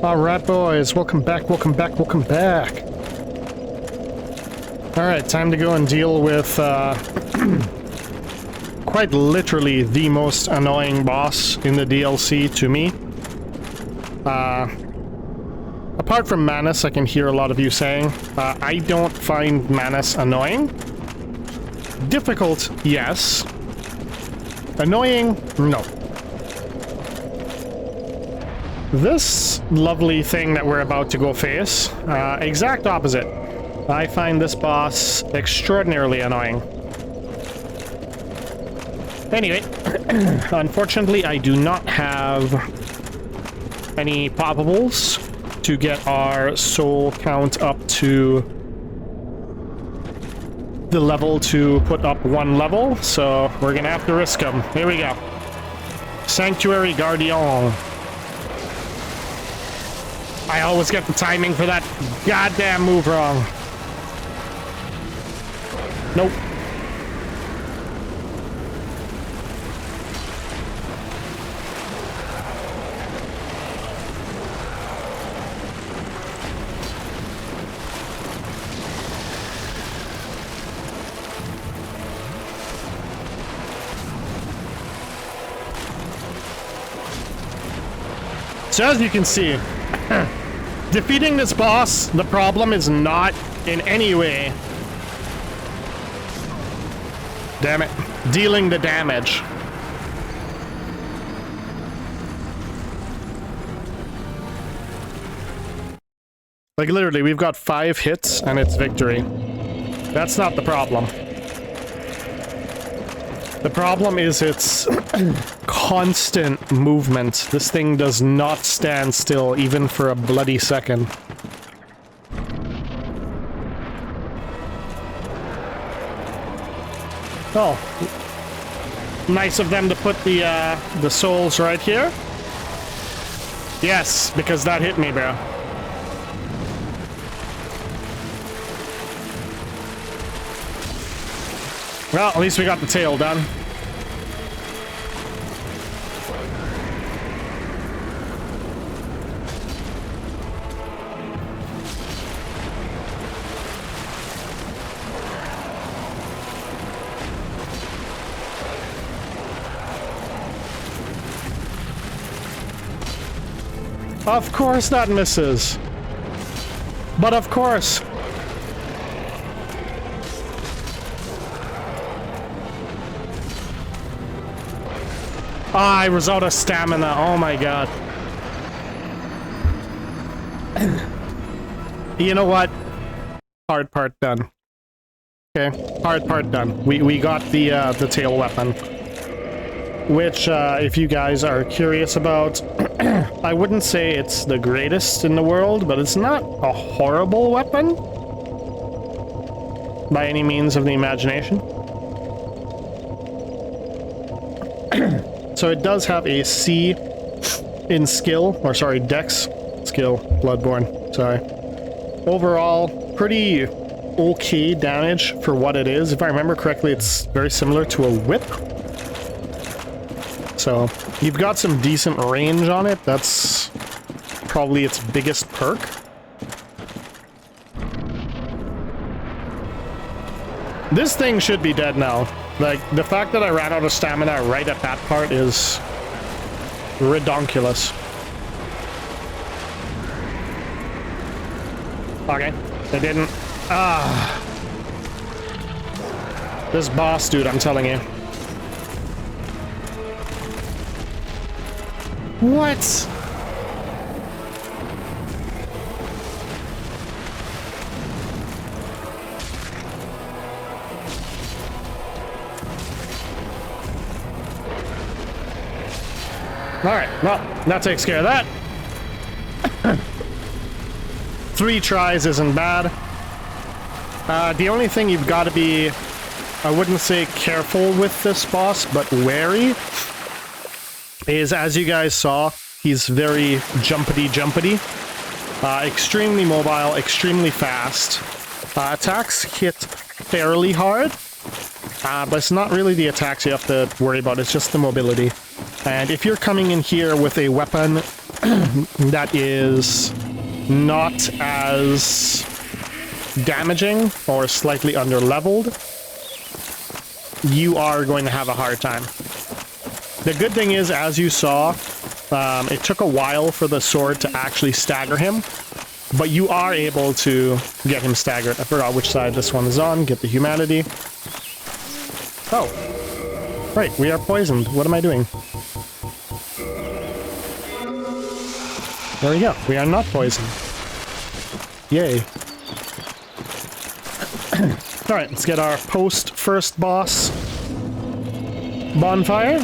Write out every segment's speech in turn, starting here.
Alright boys, welcome back, welcome back, welcome back. Alright, time to go and deal with quite literally the most annoying boss in the DLC to me. Apart from Manus, I can hear a lot of you saying, I don't find Manus annoying. Difficult, yes. Annoying, no. This lovely thing that we're about to go face, exact opposite. I find this boss extraordinarily annoying. Anyway, unfortunately I do not have any poppables to get our soul count up to the level to put up one level, so we're gonna have to risk them. Here we go. Sanctuary Guardian. I always get the timing for that goddamn move wrong. Nope. So as you can see, defeating this boss, the problem is not in any way, damn it, dealing the damage. Like literally, we've got 5 hits and it's victory. That's not the problem. The problem is its constant movement. This thing does not stand still, even for a bloody second. Oh. Nice of them to put the souls right here. Yes, because that hit me, bro. Well, at least we got the tail done. Of course that misses. But of course. Ah, I was out of stamina. Oh my god. You know what? Hard part done. Okay, hard part done. We got the tail weapon. Which, if you guys are curious about, I wouldn't say it's the greatest in the world, but it's not a horrible weapon. By any means of the imagination. So it does have a C in skill, or sorry, dex skill, Bloodborne, sorry. Overall, pretty okay damage for what it is. If I remember correctly, it's very similar to a whip. So, you've got some decent range on it. That's probably its biggest perk. This thing should be dead now. Like, the fact that I ran out of stamina right at that part is redonkulous. Okay, they didn't. Ah. This boss, dude, I'm telling you. What? Alright, well, that takes care of that. 3 tries isn't bad. The only thing you've got to be, I wouldn't say careful with this boss, but wary, is, as you guys saw, he's very jumpity. Extremely mobile, extremely fast. Attacks hit fairly hard, but it's not really the attacks you have to worry about, it's just the mobility. And if you're coming in here with a weapon that is not as damaging or slightly under-leveled, you are going to have a hard time. The good thing is, as you saw, it took a while for the sword to actually stagger him, but you are able to get him staggered. I forgot which side this one is on. Get the humanity. Oh. Right, we are poisoned. What am I doing? There we go. We are not poisoned. Yay. Alright, let's get our post-first boss bonfire.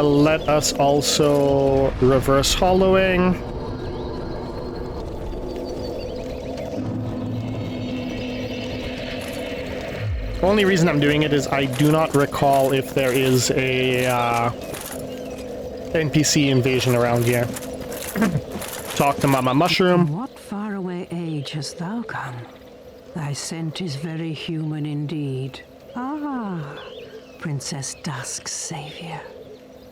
Let us also reverse hollowing. The only reason I'm doing it is I do not recall if there is a NPC invasion around here. Talk to Mama Mushroom. From what faraway age hast thou come? Thy scent is very human indeed. Ah, Princess Dusk's savior.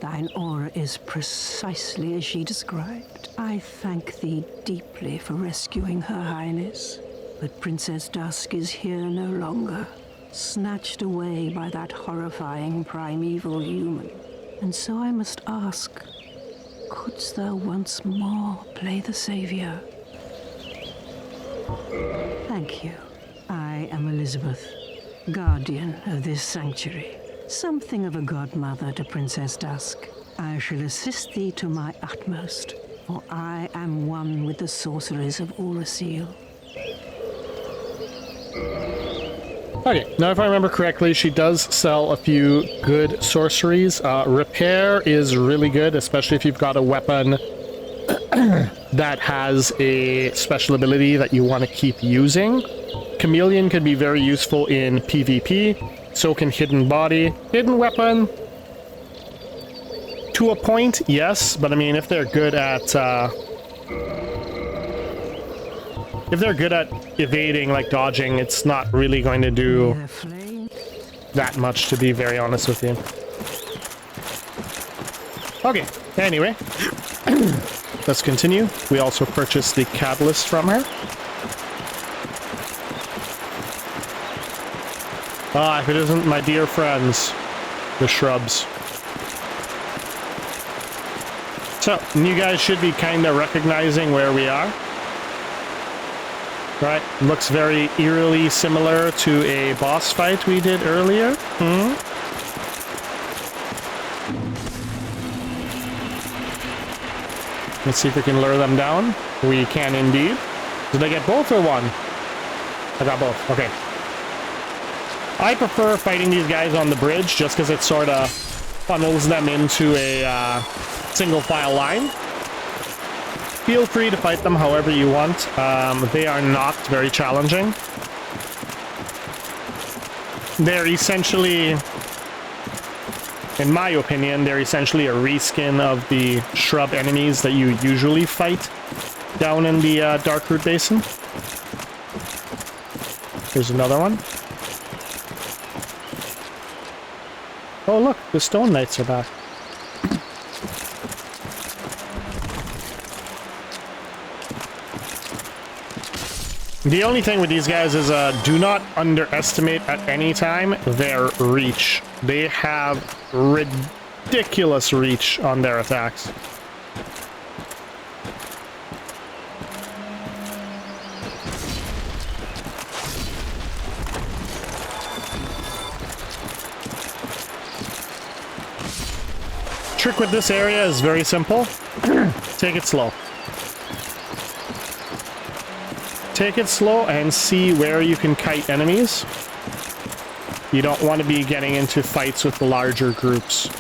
Thine aura is precisely as she described. I thank thee deeply for rescuing Her Highness. But Princess Dusk is here no longer, snatched away by that horrifying primeval human. And so I must ask, couldst thou once more play the savior? Thank you. I am Elizabeth, guardian of this sanctuary. Something of a godmother to Princess Dusk. I shall assist thee to my utmost, for I am one with the sorceries of Aurasil. Okay, now if I remember correctly, she does sell a few good sorceries. Repair is really good, especially if you've got a weapon that has a special ability that you want to keep using. Chameleon can be very useful in PvP, so can Hidden Body. Hidden Weapon, to a point, yes, but I mean, if they're good at evading, like dodging, it's not really going to do that much, to be very honest with you. Okay, anyway, let's continue. We also purchased the catalyst from her. Ah, if it isn't my dear friends, the shrubs. So, you guys should be kind of recognizing where we are. Right, looks very eerily similar to a boss fight we did earlier. Let's see if we can lure them down. We can indeed. Did I get both or one? I got both, okay. I prefer fighting these guys on the bridge just because it sort of funnels them into a single file line. Feel free to fight them however you want. They are not very challenging. They're essentially, in my opinion, they're essentially a reskin of the shrub enemies that you usually fight down in the Darkroot Basin. Here's another one. Oh look, the Stone Knights are back. The only thing with these guys is do not underestimate at any time their reach. They have ridiculous reach on their attacks. Trick with this area is very simple. Take it slow. Take it slow and see where you can kite enemies. You don't want to be getting into fights with the larger groups.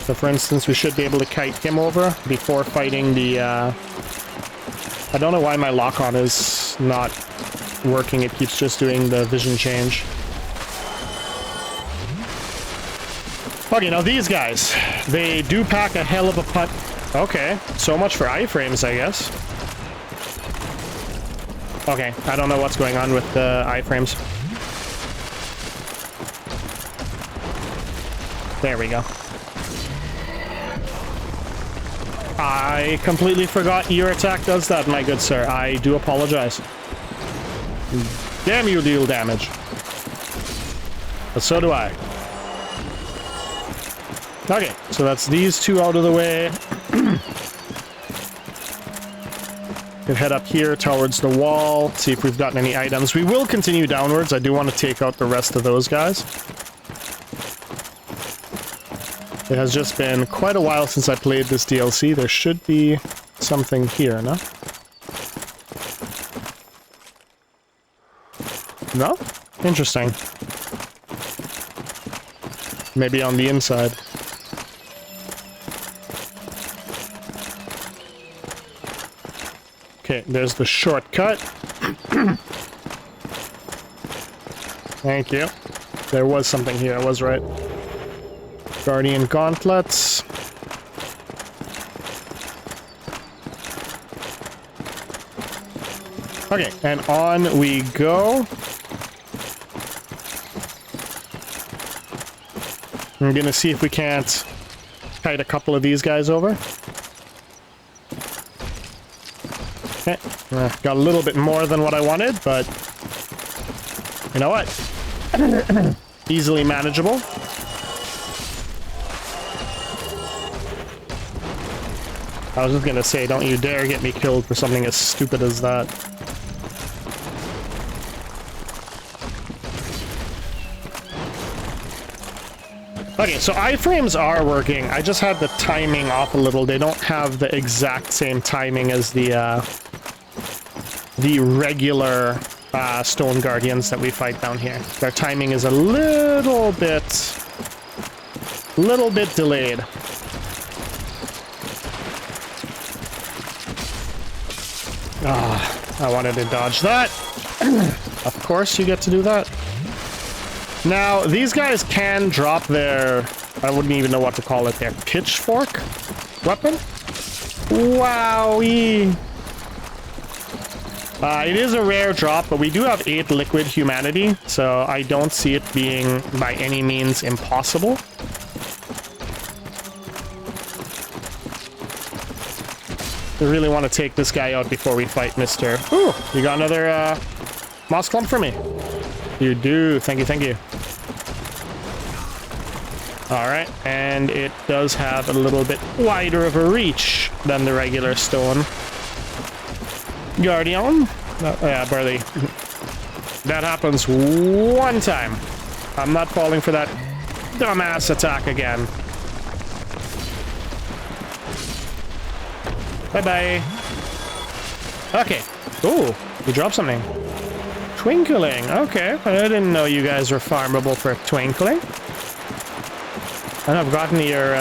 So for instance, we should be able to kite him over before fighting the... I don't know why my lock-on is not working. It keeps just doing the vision change. Okay, now these guys, they do pack a hell of a punch. Okay, so much for iframes, I guess. Okay, I don't know what's going on with the iframes. There we go. I completely forgot your attack does that, my good sir. I do apologize. Damn, you deal damage. But so do I. Okay, so that's these two out of the way. Could head up here towards the wall, see if we've gotten any items. We will continue downwards. I do want to take out the rest of those guys. It has just been quite a while since I played this DLC. There should be something here, no? No? Interesting. Maybe on the inside. Okay, there's the shortcut. Thank you. There was something here, I was right. Guardian gauntlets. Okay, and on we go. I'm gonna see if we can't kite a couple of these guys over. Okay, got a little bit more than what I wanted, but you know what? Easily manageable. I was just gonna say, don't you dare get me killed for something as stupid as that. Okay, so iframes are working. I just had the timing off a little. They don't have the exact same timing as the regular stone guardians that we fight down here. Their timing is a little bit delayed. Ah, I wanted to dodge that. Of course you get to do that. Now, these guys can drop their, I wouldn't even know what to call it, their pitchfork weapon. Wowee. It is a rare drop, but we do have 8 liquid humanity, so I don't see it being by any means impossible. We really want to take this guy out before we fight Mr. Ooh, you got another moss clump for me? You do. Thank you, thank you. Alright, and it does have a little bit wider of a reach than the regular stone guardian. Yeah, barely. That happens one time. I'm not falling for that dumbass attack again. Bye-bye. Okay. Ooh, you dropped something. Twinkling. Okay. I didn't know you guys were farmable for twinkling. And I've gotten your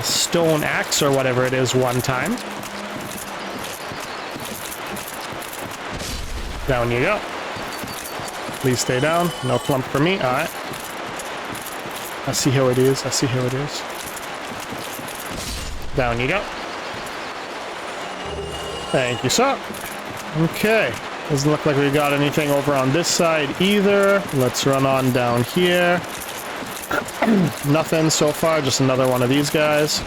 stone axe or whatever it is one time. Down you go. Please stay down. No clump for me. All right. I see how it is. I see how it is. Down you go. Thank you, sir. Okay. Doesn't look like we got anything over on this side either. Let's run on down here. Nothing so far, just another one of these guys.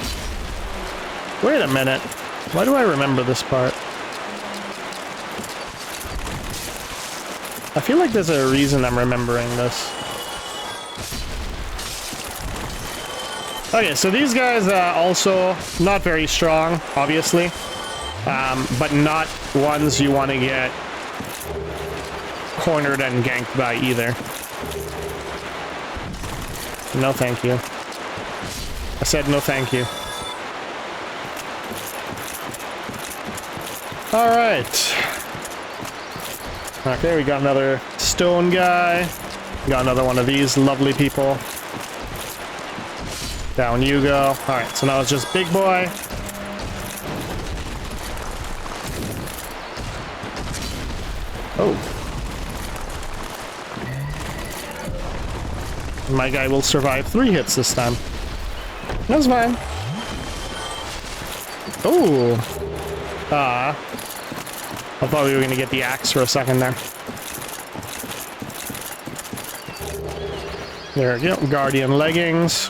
Wait a minute. Why do I remember this part? I feel like there's a reason I'm remembering this. Okay, so these guys are also not very strong, obviously. But not ones you want to get cornered and ganked by either. No thank you. I said no thank you. Alright. Okay, we got another stone guy. We got another one of these lovely people. Down you go. Alright, so now it's just big boy. Oh. My guy will survive 3 hits this time. That's fine. Oh. I thought we were going to get the axe for a second there. There we go. Guardian leggings.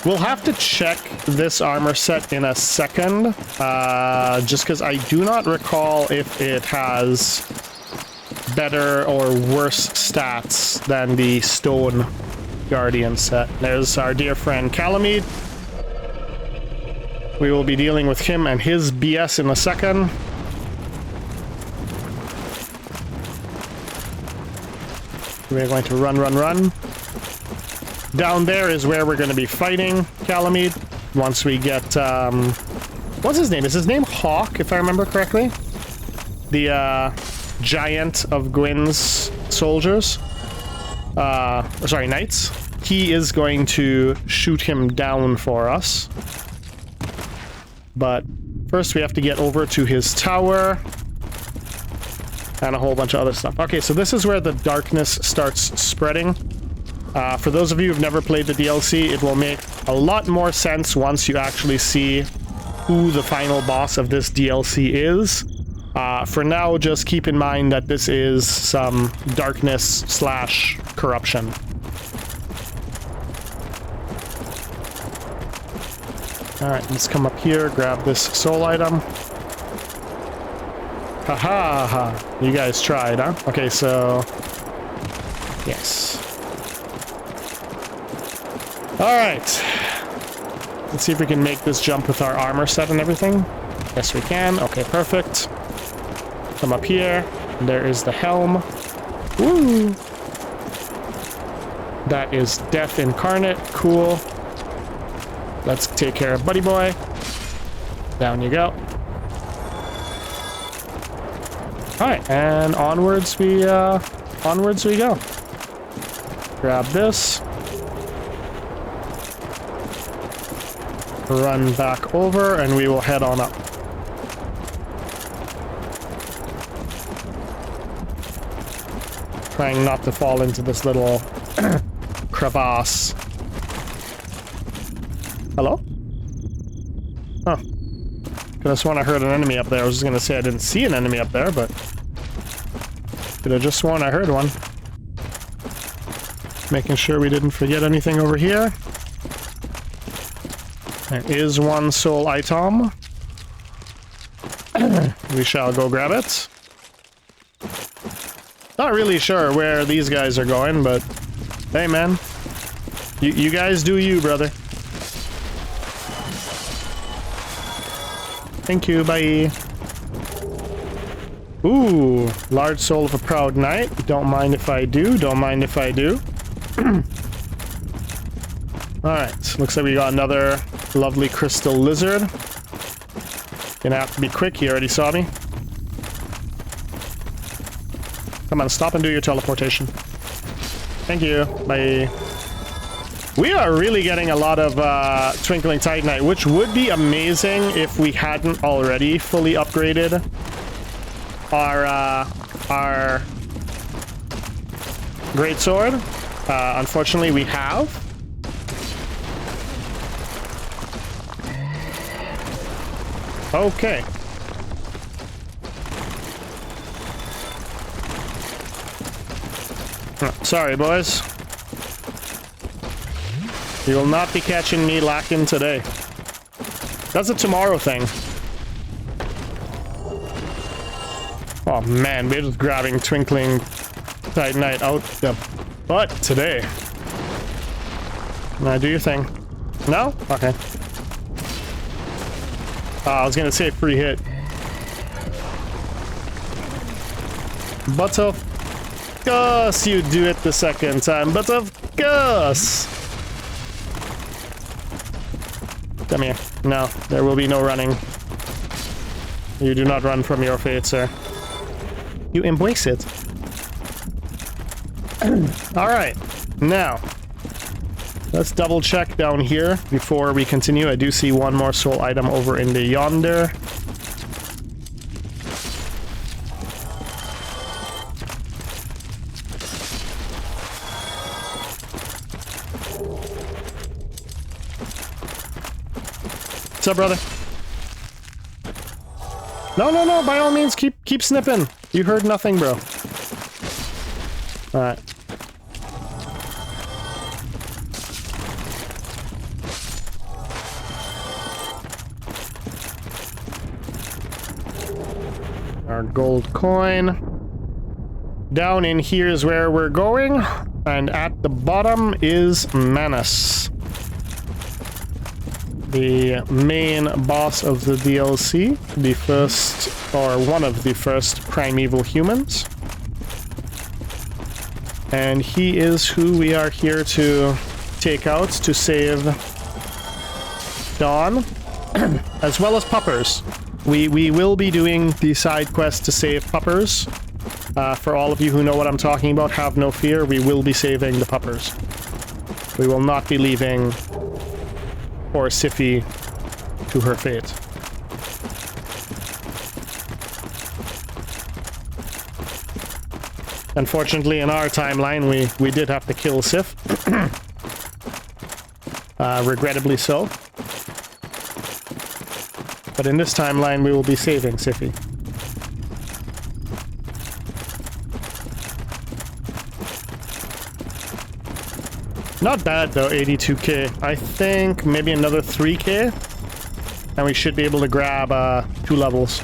We'll have to check this armor set in a second, just because I do not recall if it has better or worse stats than the Stone Guardian set. There's our dear friend Calamide. We will be dealing with him and his BS in a second. We're going to run. Down there is where we're going to be fighting Calamide once we get, what's his name? Is his name Hawk, if I remember correctly? The, giant of Gwyn's soldiers. Sorry, knights. He is going to shoot him down for us. But first we have to get over to his tower. And a whole bunch of other stuff. Okay, so this is where the darkness starts spreading. For those of you who've never played the DLC, it will make a lot more sense once you actually see who the final boss of this DLC is. For now, just keep in mind that this is some darkness / corruption. Alright, let's come up here, grab this soul item. Ha ha ha. You guys tried, huh? Okay, so... yes. Alright. Let's see if we can make this jump with our armor set and everything. Yes, we can. Okay, perfect. Come up here. There is the helm. Woo! That is Death Incarnate. Cool. Let's take care of Buddy Boy. Down you go. Alright, and onwards we go. Grab this. Run back over, and we will head on up. Trying not to fall into this little crevasse. Hello? Huh. Could have sworn I heard an enemy up there. I was just gonna say I didn't see an enemy up there, but could have just sworn I heard one. Making sure we didn't forget anything over here. There is one soul item. We shall go grab it. Not really sure where these guys are going, but hey, man. You guys do you, brother. Thank you, bye. Ooh, large soul of a proud knight. Don't mind if I do, don't mind if I do. Alright, looks like we got another lovely crystal lizard. Gonna have to be quick, he already saw me. Come on, stop and do your teleportation. Thank you, bye. We are really getting a lot of Twinkling Titanite, which would be amazing if we hadn't already fully upgraded our greatsword. Unfortunately, we have. Okay. Sorry, boys. You will not be catching me lacking today. That's a tomorrow thing. Oh man, we're just grabbing Twinkling Titanite out the butt today. Now do your thing. No? Okay. I was gonna say free hit. But of course you do it the second time. But of course. Come here. No, there will be no running. You do not run from your fate, sir. You embrace it. Alright, now let's double check down here before we continue. I do see one more soul item over in the yonder. What's up, brother? No, by all means, keep snipping. You heard nothing, bro. Alright. Our gold coin. Down in here is where we're going. And at the bottom is Manus, the main boss of the DLC, the first, or one of the first primeval humans. And he is who we are here to take out to save Dawn, as well as Puppers. We will be doing the side quest to save Puppers. For all of you who know what I'm talking about, have no fear, we will be saving the Puppers. We will not be leaving poor Siffi to her fate. Unfortunately, in our timeline, we did have to kill Sif. Regrettably so. But in this timeline, we will be saving Siffi. Not bad though, 82k. I think maybe another 3k, and we should be able to grab 2 levels.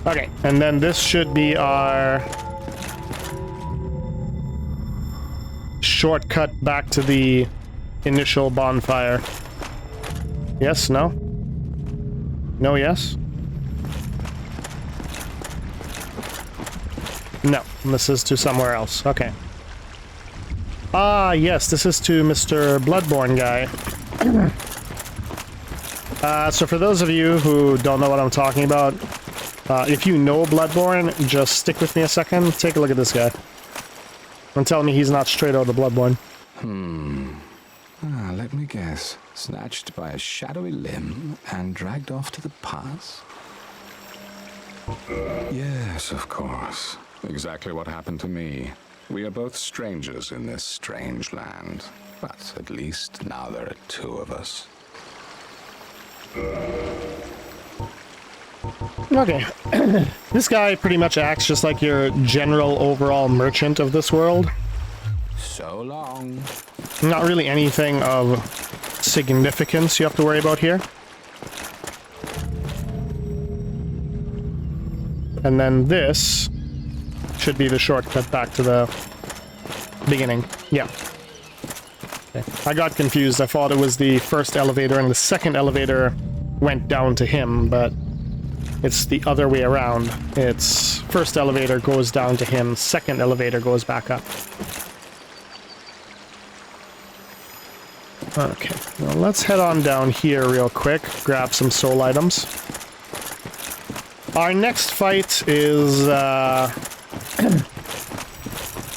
Okay, and then this should be our shortcut back to the initial bonfire. Yes, no? No, yes? No, this is to somewhere else. Okay. Ah, yes, this is to Mr. Bloodborne guy. So for those of you who don't know what I'm talking about, if you know Bloodborne, just stick with me a second. Take a look at this guy. And tell me he's not straight out of Bloodborne. Let me guess. Snatched by a shadowy limb and dragged off to the pass? Yes, of course. Exactly what happened to me. We are both strangers in this strange land. But at least now there are 2 of us. Okay. This guy pretty much acts just like your general overall merchant of this world. So long. Not really anything of significance you have to worry about here. And then this should be the shortcut back to the beginning. Yeah. Okay. I got confused. I thought it was the first elevator and the second elevator went down to him, but it's the other way around. It's first elevator goes down to him, second elevator goes back up. Okay, well, let's head on down here real quick, grab some soul items. Our next fight is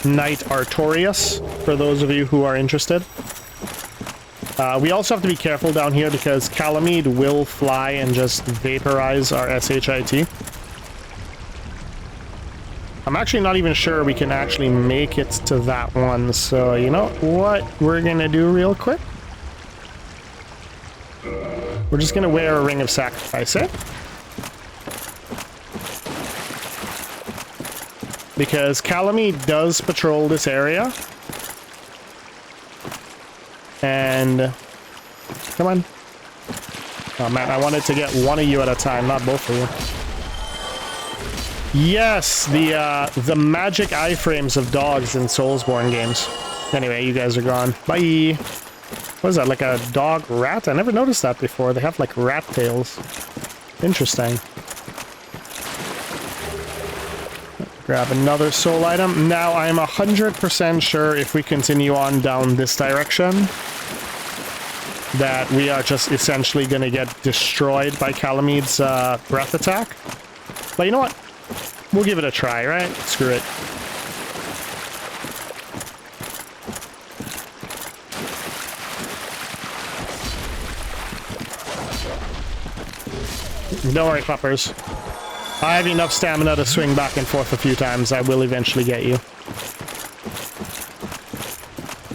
Knight Artorias, for those of you who are interested. We also have to be careful down here because Calamide will fly and just vaporize our SHIT. I'm actually not even sure we can actually make it to that one, so you know what we're gonna do real quick? We're just gonna wear a ring of sacrifice, eh? Because Calamide does patrol this area. And come on. Oh man, I wanted to get one of you at a time, not both of you. Yes, the magic iframes of dogs in Soulsborne games. Anyway, you guys are gone. Bye. What is that, like a dog rat? I never noticed that before. They have like rat tails. Interesting. Grab another soul item. Now I'm 100% sure if we continue on down this direction that we are just essentially going to get destroyed by Calamide's breath attack. But you know what? We'll give it a try, right? Screw it. Don't worry, puppers. I have enough stamina to swing back and forth a few times. I will eventually get you.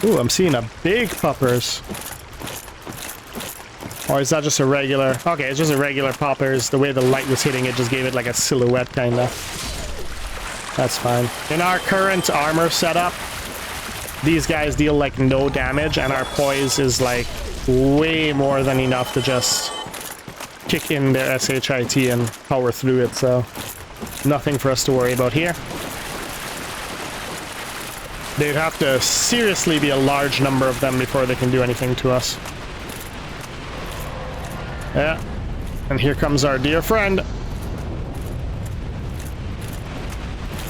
Ooh, I'm seeing a big puppers. Or is that just a regular... Okay, it's just a regular poppers. The way the light was hitting it just gave it like a silhouette, kinda. That's fine. In our current armor setup, these guys deal like no damage, and our poise is like way more than enough to just kick in their SHIT and power through it, so nothing for us to worry about here. They'd have to seriously be a large number of them before they can do anything to us. Yeah, and here comes our dear friend.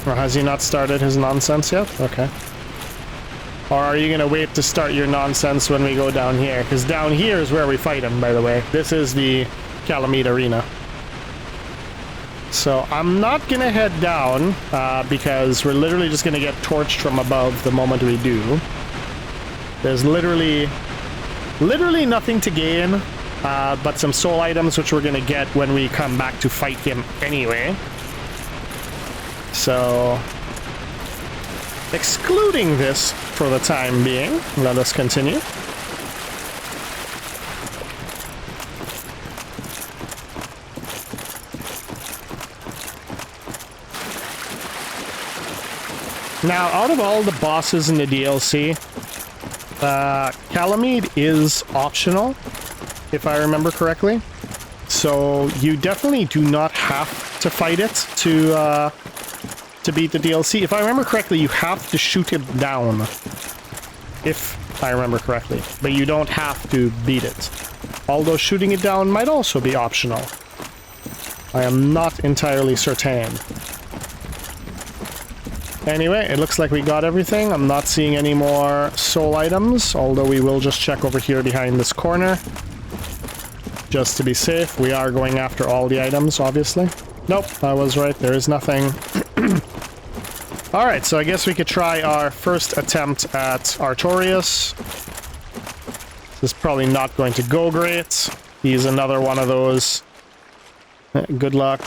Or has he not started his nonsense yet? Okay. Or are you gonna wait to start your nonsense when we go down here? Because down here is where we fight him, by the way. This is the Calamite Arena. So I'm not gonna head down, because we're literally just gonna get torched from above the moment we do. There's literally nothing to gain, but some soul items, which we're gonna get when we come back to fight him anyway. So, excluding this for the time being, let us continue. Now, out of all the bosses in the DLC, Calamite is optional, if I remember correctly. So you definitely do not have to fight it to beat the DLC. If I remember correctly, you have to shoot it down, if I remember correctly, but you don't have to beat it. Although shooting it down might also be optional. I am not entirely certain. Anyway, it looks like we got everything. I'm not seeing any more soul items, although we will just check over here behind this corner. Just to be safe, we are going after all the items, obviously. Nope, I was right, there is nothing. Alright, so I guess we could try our first attempt at Artorias. This is probably not going to go great. He's another one of those. Good luck.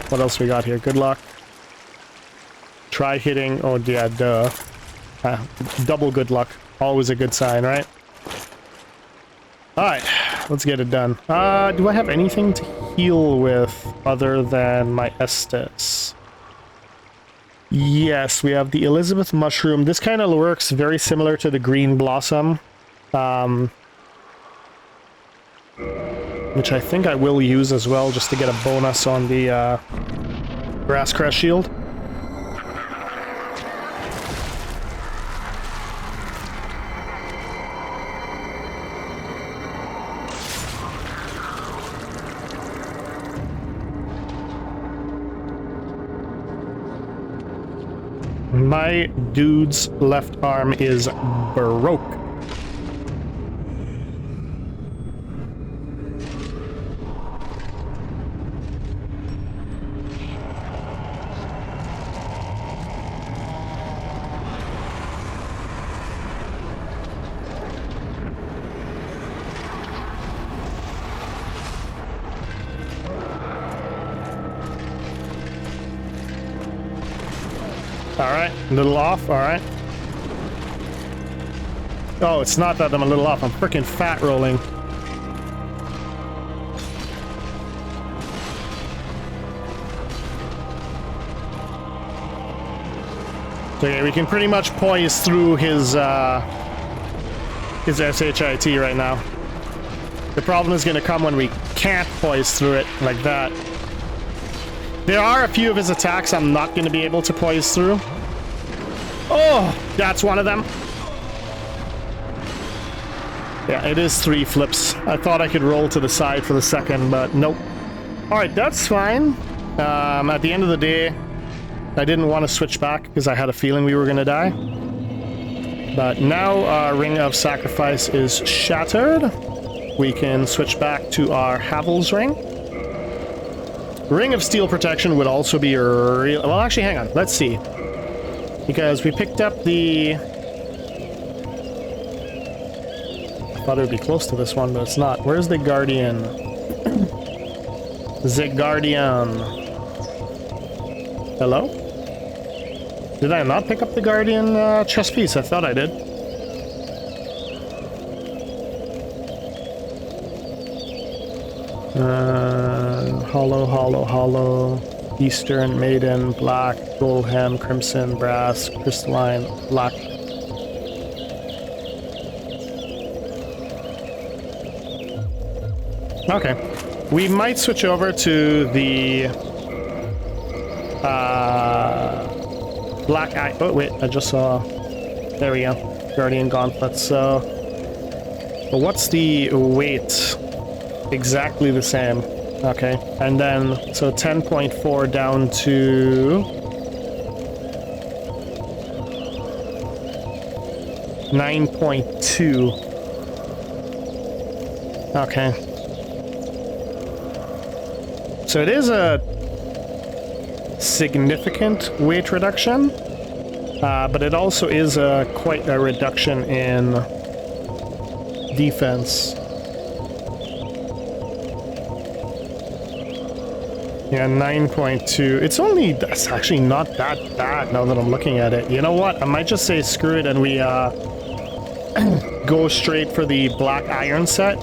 What else we got here? Good luck. Try hitting... Oh, yeah, duh. Double good luck. Always a good sign, right? Alright, let's get it done. Do I have anything to heal with other than my Estus? Yes, we have the Elizabeth Mushroom. This kind of works very similar to the Green Blossom. Which I think I will use as well, just to get a bonus on the Grass Crest Shield. My dude's left arm is broke. Alright, a little off, alright. Oh, it's not that I'm a little off, I'm freaking fat rolling. So yeah, we can pretty much poise through his SHIT right now. The problem is gonna come when we can't poise through it like that. There are a few of his attacks I'm not going to be able to poise through. Oh, that's one of them. Yeah, it is 3 flips. I thought I could roll to the side for the second, but nope. Alright, that's fine. At the end of the day, I didn't want to switch back because I had a feeling we were going to die. But now our Ring of Sacrifice is shattered. We can switch back to our Havel's Ring. Ring of Steel Protection would also be a real... Well, actually, hang on. Let's see. Because we picked up the... I thought it would be close to this one, but it's not. Where's the Guardian? The Guardian. Hello? Did I not pick up the Guardian chest piece? I thought I did. Hollow, hollow, hollow. Eastern, Maiden, Black, Goldhem, Crimson, Brass, Crystalline, Black. Okay. We might switch over to the Black Eye. Oh, wait, I just saw. There we go. Guardian Gauntlet. So, but what's the weight? Exactly the same. Okay. And then, so 10.4 down to 9.2. Okay. So it is a significant weight reduction, but it also is quite a reduction in defense. Yeah, 9.2. It's only, that's actually not that bad now that I'm looking at it. You know what? I might just say screw it and we go straight for the Black Iron set.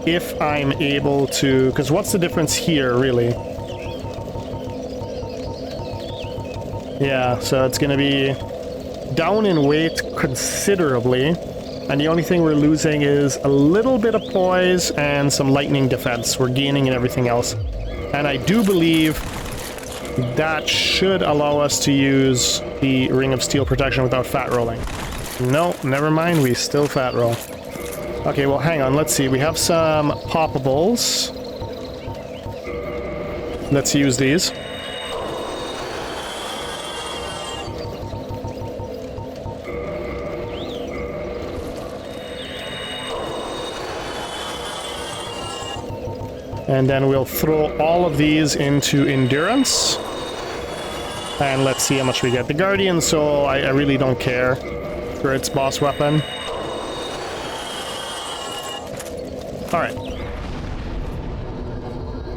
If I'm able to, because what's the difference here, really? Yeah, so it's going to be down in weight considerably, and the only thing we're losing is a little bit of poise and some lightning defense. We're gaining in everything else. And I do believe that should allow us to use the Ring of Steel protection without fat rolling. No, never mind, we still fat roll. Okay, well, hang on. Let's see. We have some poppables. Let's use these. And then we'll throw all of these into Endurance. And let's see how much we get. The Guardian, so I really don't care for its boss weapon. Alright.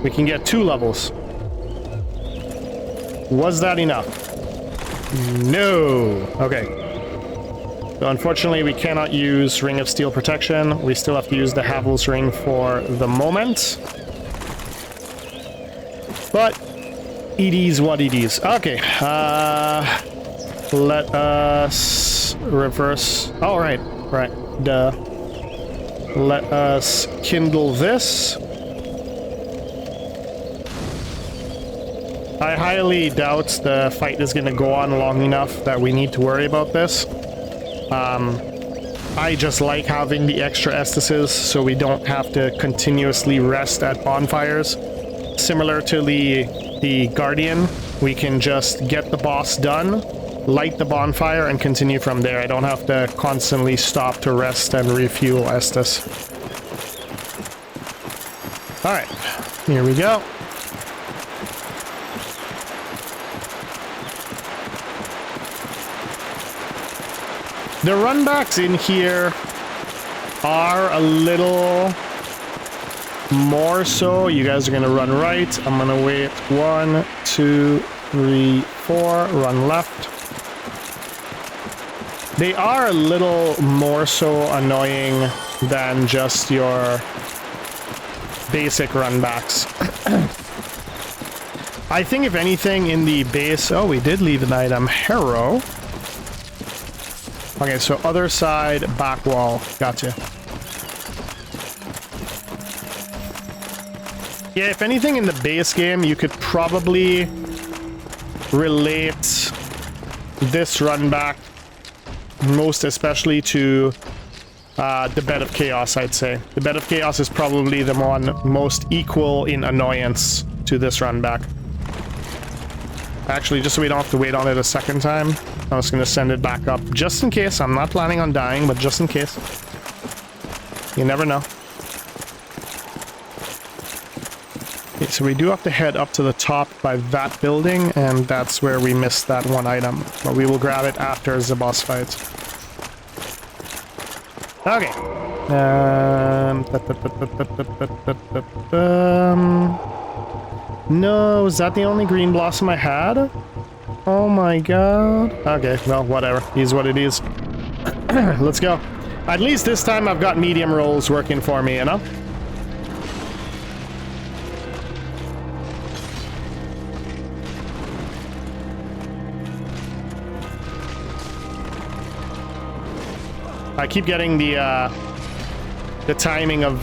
We can get 2 levels. Was that enough? No! Okay. So unfortunately we cannot use Ring of Steel protection. We still have to use the Havel's Ring for the moment. But it is what it is. Okay. Let us reverse. Oh, right. Duh. Let us kindle this. I highly doubt the fight is going to go on long enough that we need to worry about this. I just like having the extra Estises so we don't have to continuously rest at bonfires. Similar to the Guardian, we can just get the boss done, light the bonfire, and continue from there. I don't have to constantly stop to rest and refuel Estus. Alright, here we go. The runbacks in here are a little more so. You guys are gonna run right. I'm gonna wait. 1, 2, 3, 4. Run left. They are a little more so annoying than just your basic runbacks. I think if anything in the base... Oh, we did leave an item. Harrow. Okay, so other side, back wall. Gotcha. Yeah, if anything in the base game, you could probably relate this run back most especially to the Bed of Chaos, I'd say. The Bed of Chaos is probably the one most equal in annoyance to this run back. Actually, just so we don't have to wait on it a second time, I'm just going to send it back up just in case. I'm not planning on dying, but just in case. You never know. Okay, so we do have to head up to the top by that building, and that's where we missed that one item. But we will grab it after the boss fight. Okay. No, is that the only green blossom I had? Oh my god. Okay, well, whatever. Is what it is. Let's go. At least this time I've got medium rolls working for me, you know? I keep getting the timing of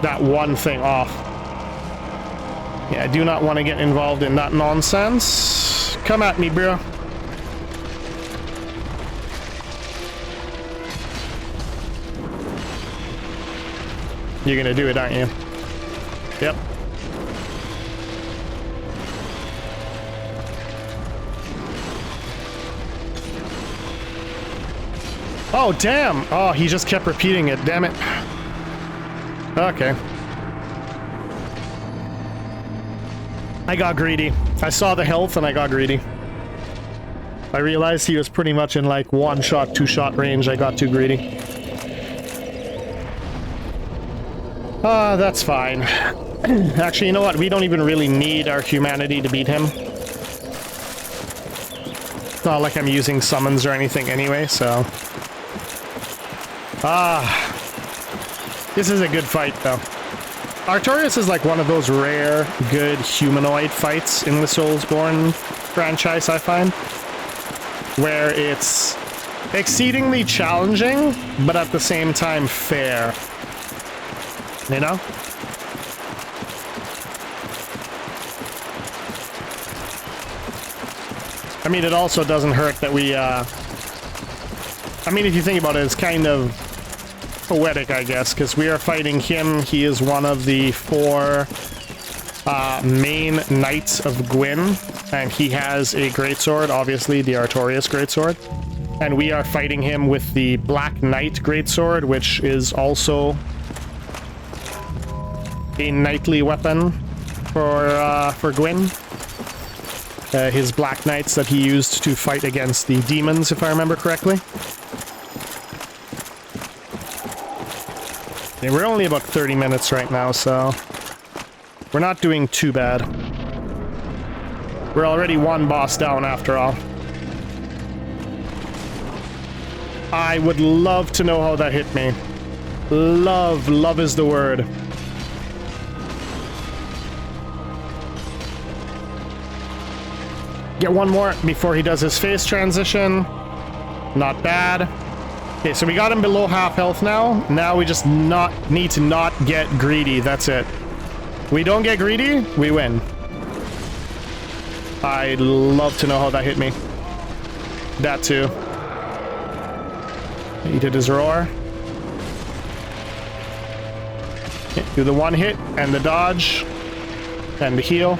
that one thing off. Yeah, I do not want to get involved in that nonsense. Come at me, bro. You're gonna do it, aren't you? Yep. Oh, damn! Oh, he just kept repeating it, damn it. Okay. I got greedy. I saw the health and I got greedy. I realized he was pretty much in like one-shot, two-shot range. I got too greedy. That's fine. Actually, you know what? We don't even really need our humanity to beat him. It's not like I'm using summons or anything anyway, so... This is a good fight, though. Artorias is like one of those rare, good humanoid fights in the Soulsborne franchise, I find. Where it's exceedingly challenging, but at the same time fair. You know? I mean, it also doesn't hurt that we, I mean, if you think about it, it's kind of poetic, I guess, because we are fighting him. He is one of the 4 main knights of Gwyn, and he has a greatsword, obviously, the Artorias greatsword. And we are fighting him with the Black Knight greatsword, which is also a knightly weapon for Gwyn. His Black Knights that he used to fight against the demons, if I remember correctly. Yeah, we're only about 30 minutes right now, so we're not doing too bad. We're already one boss down after all. I would love to know how that hit me. Love is the word. Get one more before he does his phase transition. Not bad. Okay, so we got him below half health now. Now we just need to not get greedy. That's it. We don't get greedy, we win. I'd love to know how that hit me. That too. He did his roar. Do the one hit, and the dodge, and the heal,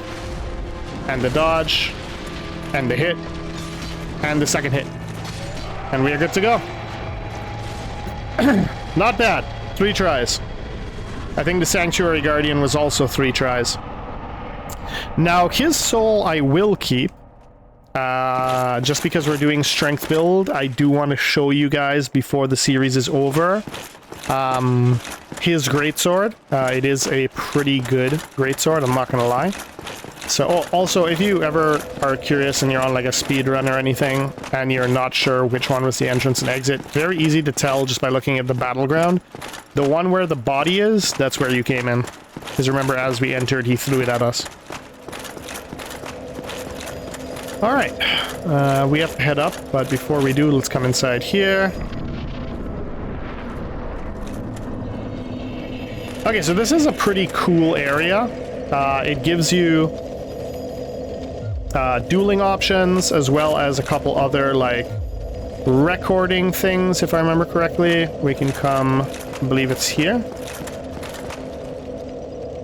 and the dodge, and the hit, and the second hit. And we are good to go. Not bad. 3 tries. I think the Sanctuary Guardian was also 3 tries. Now, his soul I will keep. Just because we're doing strength build, I do want to show you guys before the series is over. His greatsword. It is a pretty good greatsword, I'm not gonna lie. So, also, if you ever are curious and you're on like a speed run or anything, and you're not sure which one was the entrance and exit, very easy to tell just by looking at the battleground. The one where the body is, that's where you came in. Because remember, as we entered, he threw it at us. Alright, we have to head up, but before we do, let's come inside here. Okay, so this is a pretty cool area. It gives you dueling options, as well as a couple other, like, recording things, if I remember correctly. We can come, I believe it's here.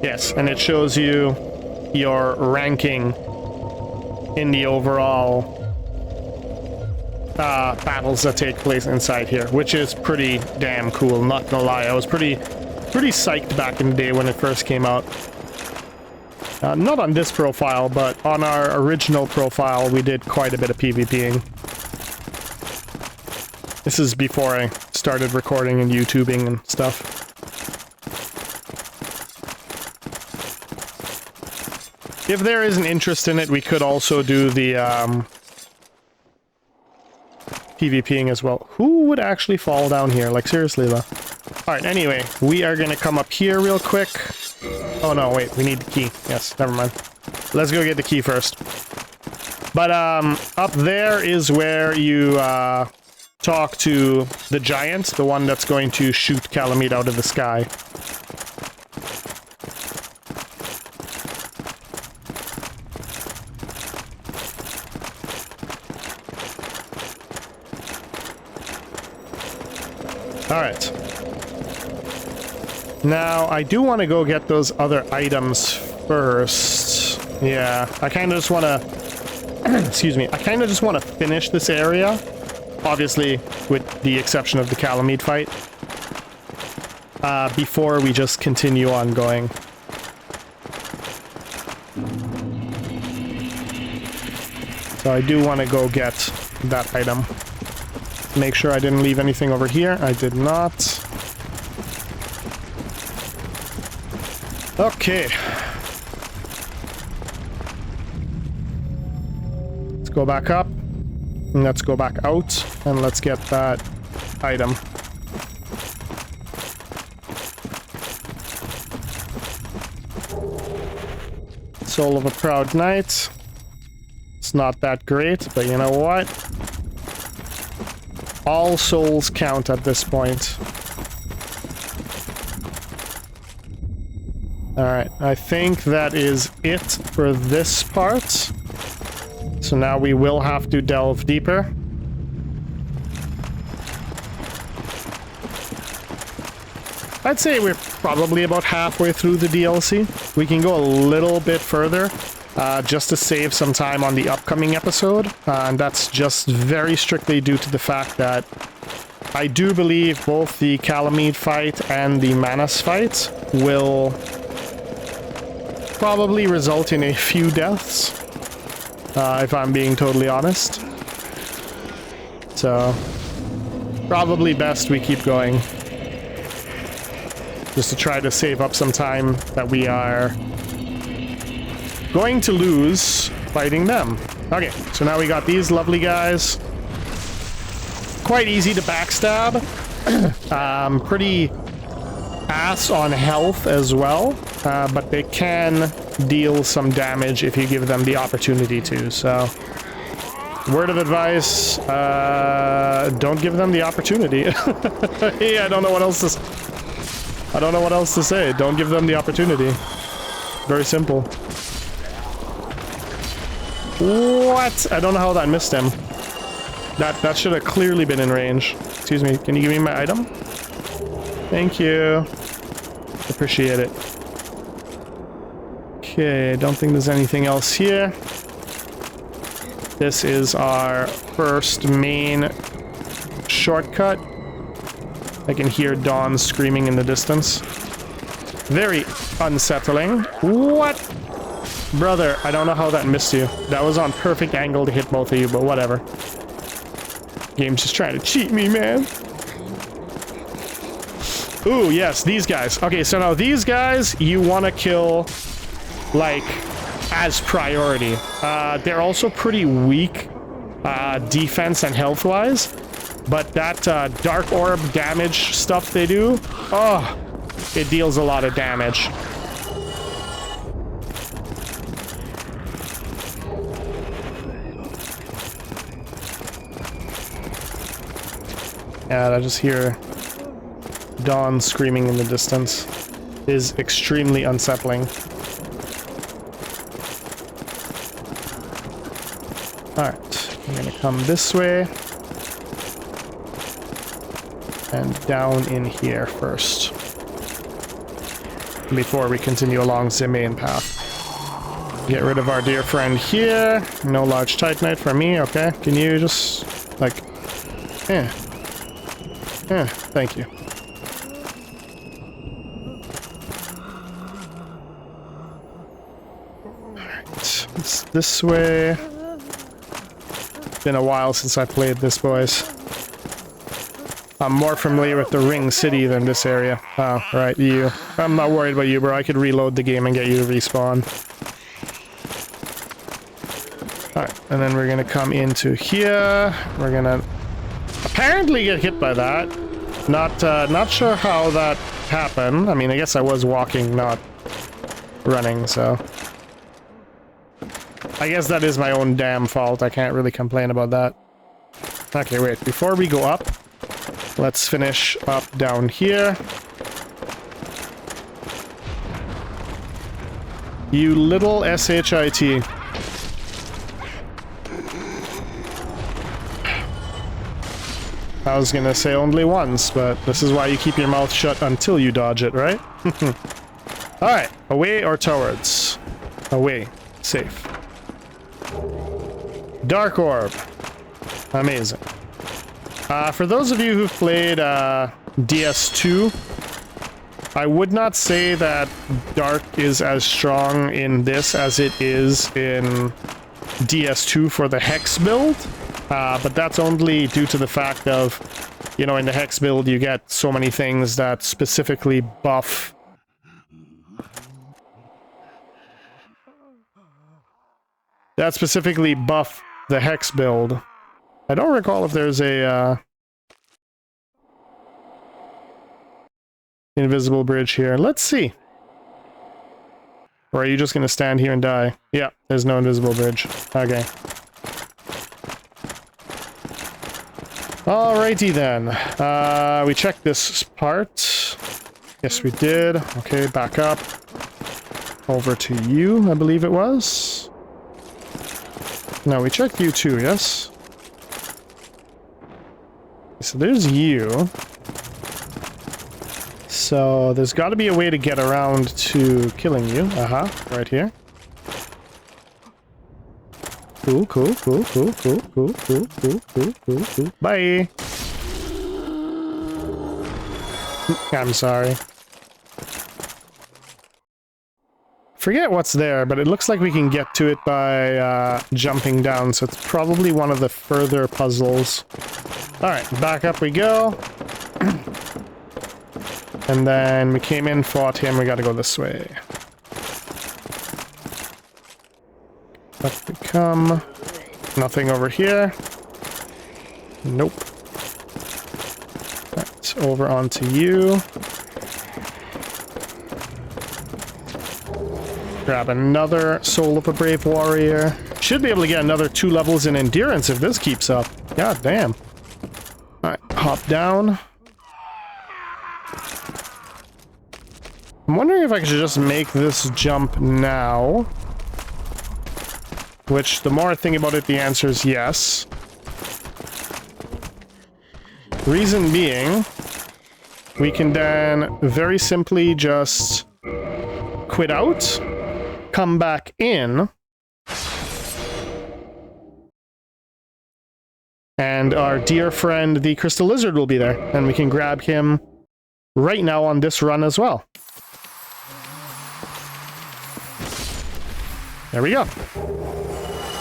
Yes, and it shows you your ranking in the overall battles that take place inside here, which is pretty damn cool, not gonna lie. I was pretty psyched back in the day when it first came out. Not on this profile, but on our original profile, we did quite a bit of PvPing. This is before I started recording and YouTubing and stuff. If there is an interest in it, we could also do the PvPing as well. Who would actually fall down here? Like, seriously, though. Alright, anyway, we are gonna come up here real quick. Oh no, wait, we need the key. Yes, never mind. Let's go get the key first. But, up there is where you, talk to the giant, the one that's going to shoot Calamite out of the sky. Alright. Now, I do want to go get those other items first. Yeah, I kind of just want to... excuse me. I kind of just want to finish this area. Obviously, with the exception of the Calamite fight. Before we just continue on going. So I do want to go get that item. Make sure I didn't leave anything over here. I did not. Okay. Let's go back up. And let's go back out. And let's get that item. Soul of a Proud Knight. It's not that great, but you know what? All souls count at this point. Alright, I think that is it for this part. So now we will have to delve deeper. I'd say we're probably about halfway through the DLC. We can go a little bit further, just to save some time on the upcoming episode. And that's just very strictly due to the fact that I do believe both the Calamite fight and the Manus fight will probably result in a few deaths, if I'm being totally honest. So, probably best we keep going. Just to try to save up some time that we are going to lose fighting them. Okay, so now we got these lovely guys. Quite easy to backstab. Pretty ass on health as well, but they can deal some damage if you give them the opportunity to. So, word of advice, don't give them the opportunity. Yeah, I don't know what else to say. Don't give them the opportunity. Very simple. What? I don't know how that missed him. That should have clearly been in range. Excuse me, can you give me my item? Thank you. Appreciate it. Okay, don't think there's anything else here. This is our first main shortcut. I can hear Dawn screaming in the distance. Very unsettling. What? Brother, I don't know how that missed you. That was on perfect angle to hit both of you, but whatever. Game's just trying to cheat me, man. Ooh, yes, these guys. Okay, so now these guys, you want to kill, like, as priority. They're also pretty weak defense and health-wise. But that dark orb damage stuff they do, oh, it deals a lot of damage. Yeah, I just hear Dawn screaming in the distance. It is extremely unsettling. Alright, I'm gonna come this way. And down in here first. Before we continue along the main path. Get rid of our dear friend here. No large titanite for me, okay? Can you just, like... thank you. Alright, it's this way. It's been a while since I played this, boys. I'm more familiar with the Ring City than this area. Oh, right, you. I'm not worried about you, bro. I could reload the game and get you to respawn. Alright, and then we're gonna come into here. We're gonna apparently get hit by that. Not sure how that happened. I mean, I guess I was walking, not running, so... I guess that is my own damn fault. I can't really complain about that. Okay, wait. Before we go up, let's finish up down here. You little SHIT. I was gonna say only once, but this is why you keep your mouth shut until you dodge it, right? Alright, away or towards? Away. Safe. Dark Orb. Amazing. For those of you who've played DS2, I would not say that Dark is as strong in this as it is in DS2 for the Hex build, but that's only due to the fact of, you know, in the Hex build you get so many things that specifically buff the Hex build. I don't recall if there's a invisible bridge here. Let's see. Or are you just gonna stand here and die? Yeah, there's no invisible bridge. Okay. Alrighty then. We checked this part. Yes, we did. Okay, back up. Over to you, I believe it was. No, we checked you too, yes? So there's you. So there's got to be a way to get around to killing you. Right here. Cool. Bye. I'm sorry. Forget what's there, but it looks like we can get to it by jumping down, so it's probably one of the further puzzles. Alright, back up we go. And then we came in, fought him, we gotta go this way. Up we come. Nothing over here. Nope. Right, over onto you. Grab another Soul of a Brave Warrior. Should be able to get another 2 levels in Endurance if this keeps up. God damn. Alright, hop down. I'm wondering if I could just make this jump now. Which, the more I think about it, the answer is yes. Reason being, we can then very simply just quit out, come back in, and our dear friend, the Crystal Lizard, will be there, and we can grab him right now on this run as well. There we go.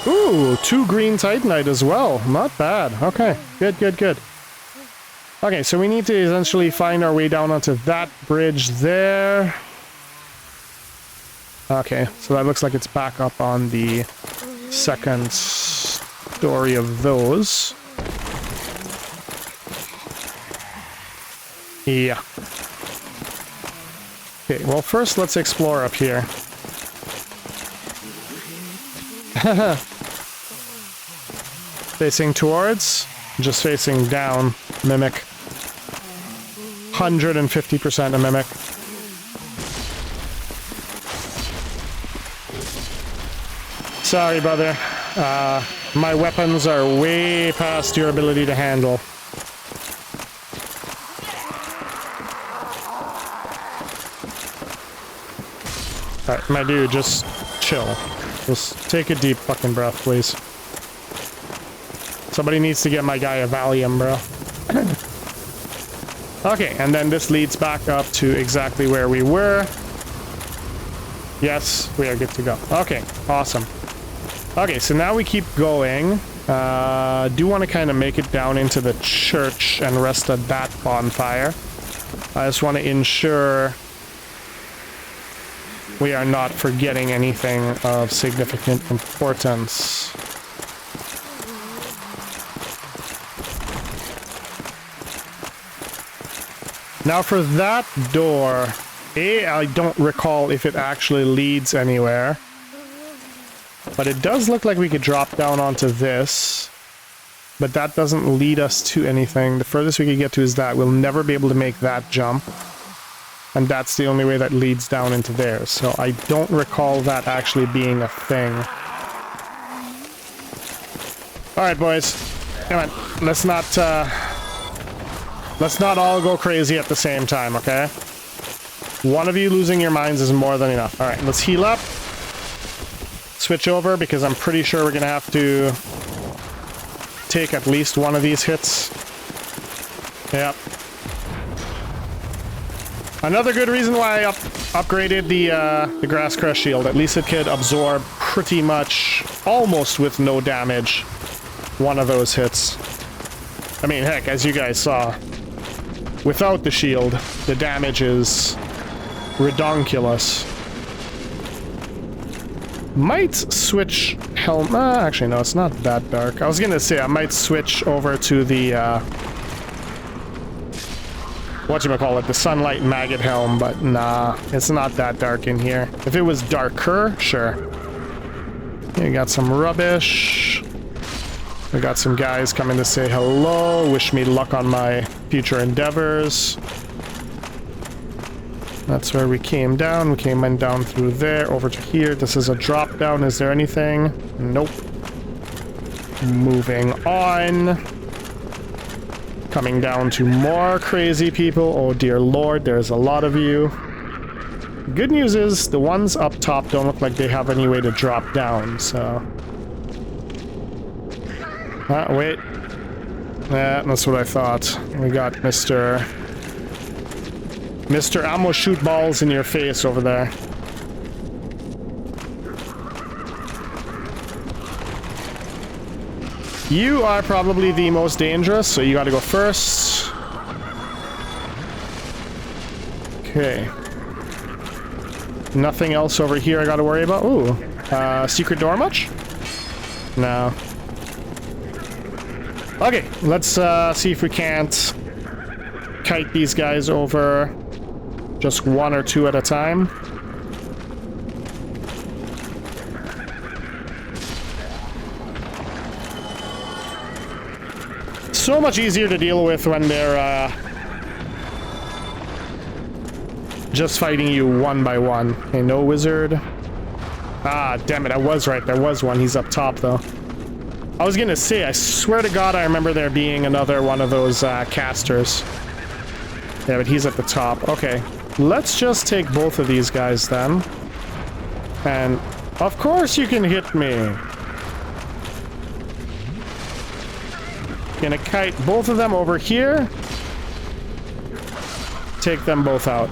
Ooh, 2 green Titanite as well. Not bad. Okay, good. Okay, so we need to essentially find our way down onto that bridge there. Okay, so that looks like it's back up on the second story of those. Yeah. Okay, well first let's explore up here. Facing towards, just facing down, Mimic. 150% a Mimic. Sorry, brother. My weapons are way past your ability to handle. Alright, my dude, just chill. Just take a deep fucking breath, please. Somebody needs to get my guy a Valium, bro. Okay, and then this leads back up to exactly where we were. Yes, we are good to go. Okay, awesome. Okay, so now we keep going. Do want to kind of make it down into the church and rest at that bonfire. I just want to ensure we are not forgetting anything of significant importance. Now for that door, I don't recall if it actually leads anywhere. But it does look like we could drop down onto this. But that doesn't lead us to anything. The furthest we could get to is that. We'll never be able to make that jump. And that's the only way that leads down into there. So I don't recall that actually being a thing. Alright, boys. Come on. Let's not Let's not all go crazy at the same time, okay? One of you losing your minds is more than enough. All right, let's heal up. Switch over because I'm pretty sure we're gonna have to take at least one of these hits. Yep. Another good reason why I upgraded the Grass Crest Shield. At least it could absorb pretty much, almost with no damage, one of those hits. I mean, heck, as you guys saw, without the shield, the damage is redonkulous. Might switch helm. Actually, no, it's not that dark. I was gonna say I might switch over to the whatchamacallit, the Sunlight Maggot helm, but nah, it's not that dark in here. If it was darker, sure. We got some rubbish. We got some guys coming to say hello, wish me luck on my future endeavors. That's where we came down. We came in down through there, over to here. This is a drop down. Is there anything? Nope. Moving on. Coming down to more crazy people. Oh dear lord, there's a lot of you. Good news is the ones up top don't look like they have any way to drop down, so... wait. Yeah, that's what I thought. We got Mr. Ammo shoot balls in your face over there. You are probably the most dangerous, so you gotta go first. Okay. Nothing else over here I gotta worry about. Ooh. Secret door much? No. Okay, let's see if we can't kite these guys over just one or two at a time. So much easier to deal with when they're just fighting you one by one. Okay, no wizard. Ah, damn it, I was right. There was one. He's up top, though. I was gonna say, I swear to God, I remember there being another one of those casters. Yeah, but he's at the top. Okay, let's just take both of these guys then. And of course you can hit me. Gonna kite both of them over here. Take them both out.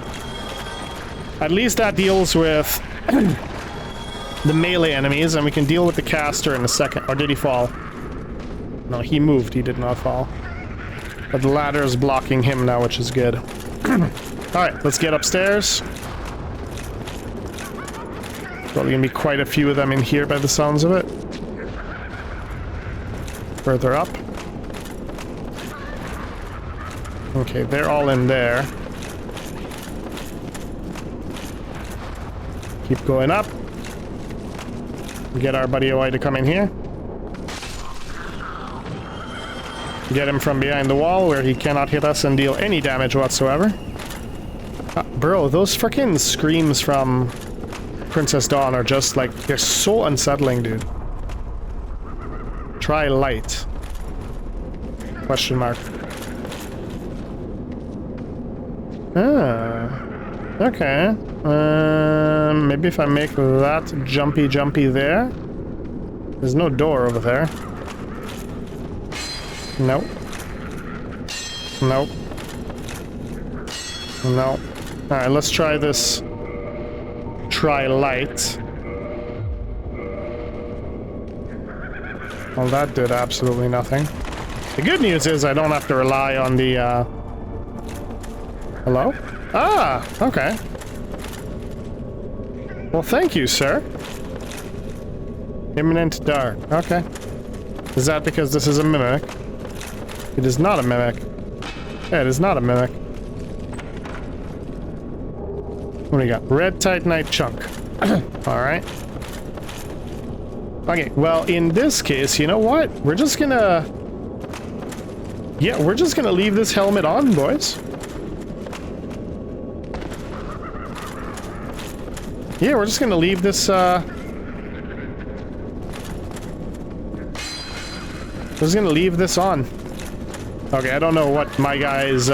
At least that deals with the melee enemies, and we can deal with the caster in a second. Or did he fall? No, he moved. He did not fall. But the ladder is blocking him now, which is good. Alright, let's get upstairs. Probably gonna be quite a few of them in here by the sounds of it. Further up. Okay, they're all in there. Keep going up. Get our buddy Oi to come in here. Get him from behind the wall where he cannot hit us and deal any damage whatsoever. Bro, those frickin' screams from Princess Dawn are just like, they're so unsettling, dude. Try light. Question mark. Ah. Okay. Maybe if I make that jumpy there. There's no door over there. Nope. Nope. No. Alright, let's try this. Try light. Well, that did absolutely nothing. The good news is I don't have to rely on the, Hello? Ah, okay. Well, thank you, sir. Imminent dark. Okay. Is that because this is a mimic? It is not a mimic. Yeah, it is not a mimic. What do you got? Red Titanite chunk. Alright. Okay, well, in this case, you know what? We're just gonna... Yeah, we're just gonna leave this helmet on, boys. Yeah, we're just gonna leave this, we're just gonna leave this on. Okay, I don't know what my guy's,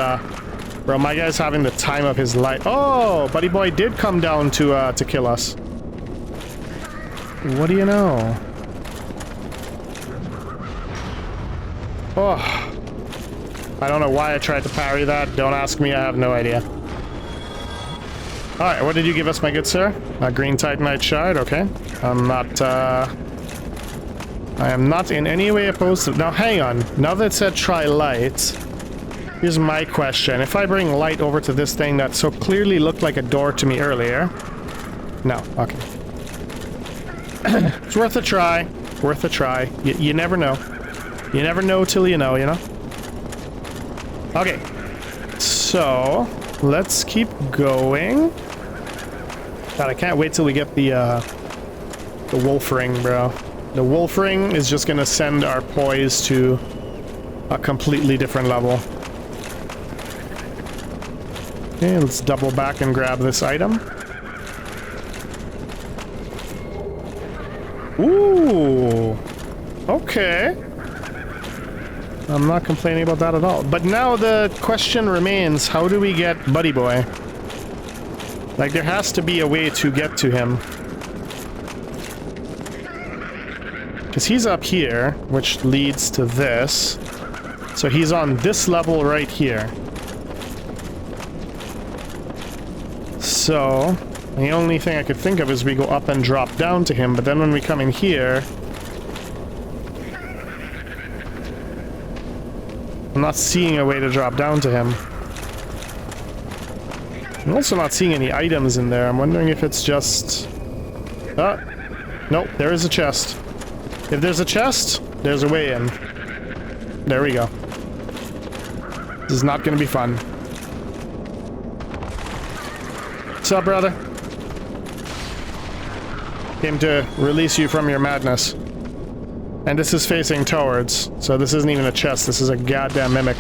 bro, my guy's having the time of his life. Oh, Buddy Boy did come down to kill us. What do you know? Oh. I don't know why I tried to parry that. Don't ask me, I have no idea. Alright, what did you give us, my good sir? A green Titanite shard, okay. I am not in any way opposed to... Now, hang on. Now that it said try light, here's my question. If I bring light over to this thing that so clearly looked like a door to me earlier... No, okay. It's worth a try. Worth a try. You never know. You never know till you know, you know? Okay. So, let's keep going. God, I can't wait till we get the wolf ring, bro. The wolf ring is just gonna send our poise to a completely different level. Okay, let's double back and grab this item. Ooh! Okay. I'm not complaining about that at all. But now the question remains, how do we get Buddy Boy? Like, there has to be a way to get to him. Because he's up here, which leads to this. So he's on this level right here. So, the only thing I could think of is we go up and drop down to him, but then when we come in here... I'm not seeing a way to drop down to him. I'm also not seeing any items in there. I'm wondering if it's just... Ah! Nope, there is a chest. If there's a chest, there's a way in. There we go. This is not gonna be fun. What's up, brother? Came to release you from your madness. And this is facing towards, so this isn't even a chest, this is a goddamn mimic.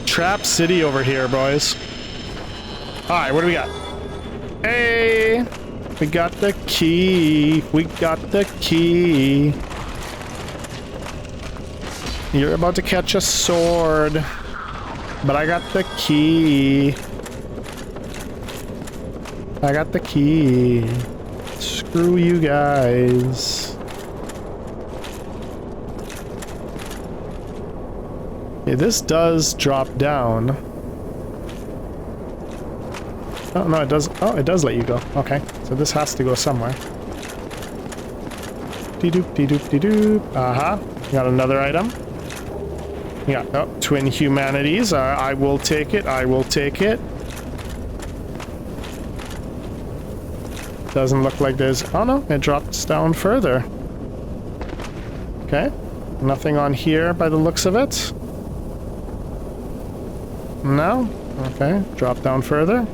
Trap City over here, boys. Alright, what do we got? Hey! We got the key. We got the key. You're about to catch a sword. But I got the key. I got the key. Screw you guys. Okay, this does drop down. Oh, no, it does. Oh, it does let you go. Okay, so this has to go somewhere. Dee-doop, dee-doop, dee-doop. Aha. Got another item. Yeah, oh, twin humanities. I will take it. I will take it. Doesn't look like there's... Oh, no, it drops down further. Okay. Nothing on here by the looks of it. No? Okay, drop down further.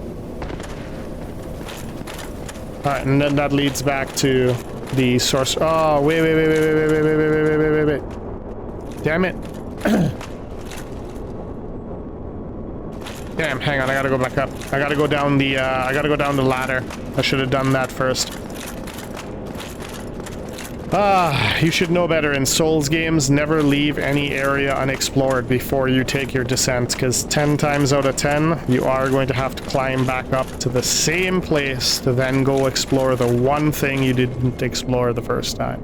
Alright, and then that leads back to the source. Oh, wait. Damn it. Damn, hang on, I gotta go back up. I gotta go down the ladder. I should have done that first. You should know better in Souls games. Never leave any area unexplored before you take your descent, because 10 times out of 10, you are going to have to climb back up to the same place to then go explore the one thing you didn't explore the first time.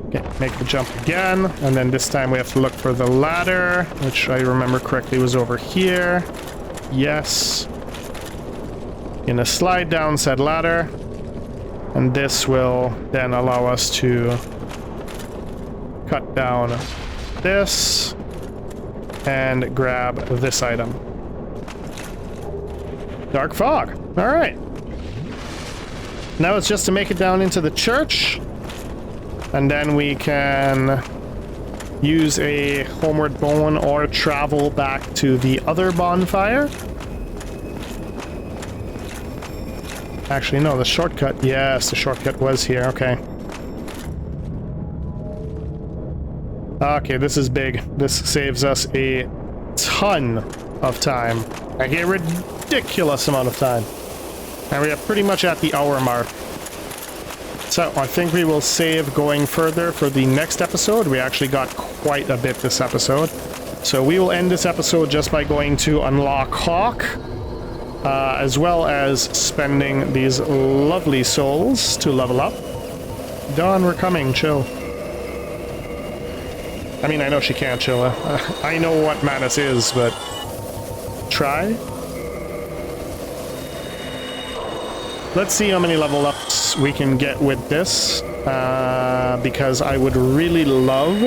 Okay, make the jump again, and then this time we have to look for the ladder, which I remember correctly was over here. Yes. Gonna slide down said ladder. And this will then allow us to cut down this and grab this item. Dark fog. All right. Now it's just to make it down into the church. And then we can use a homeward bone or travel back to the other bonfire. Actually, no, the shortcut. Yes, the shortcut was here. Okay. Okay, this is big. This saves us a ton of time. Like a ridiculous amount of time. And we are pretty much at the hour mark. So I think we will save going further for the next episode. We actually got quite a bit this episode. So we will end this episode just by going to unlock Hawk, as well as spending these lovely souls to level up. Dawn, we're coming. Chill. I mean, I know she can't chill. I know what Manus is, but try. Let's see how many level ups we can get with this, because I would really love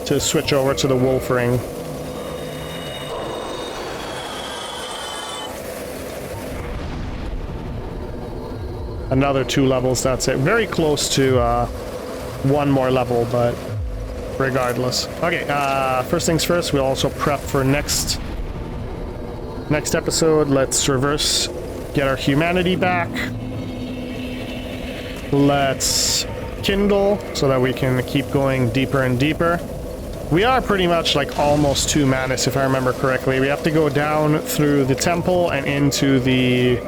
to switch over to the Wolf Ring. Another 2 levels, that's it. Very close to 1 more level, but regardless. Okay, first things first, we'll also prep for next episode. Let's reverse, get our humanity back. Let's kindle so that we can keep going deeper and deeper. We are pretty much like almost to Manus, if I remember correctly. We have to go down through the temple and into the,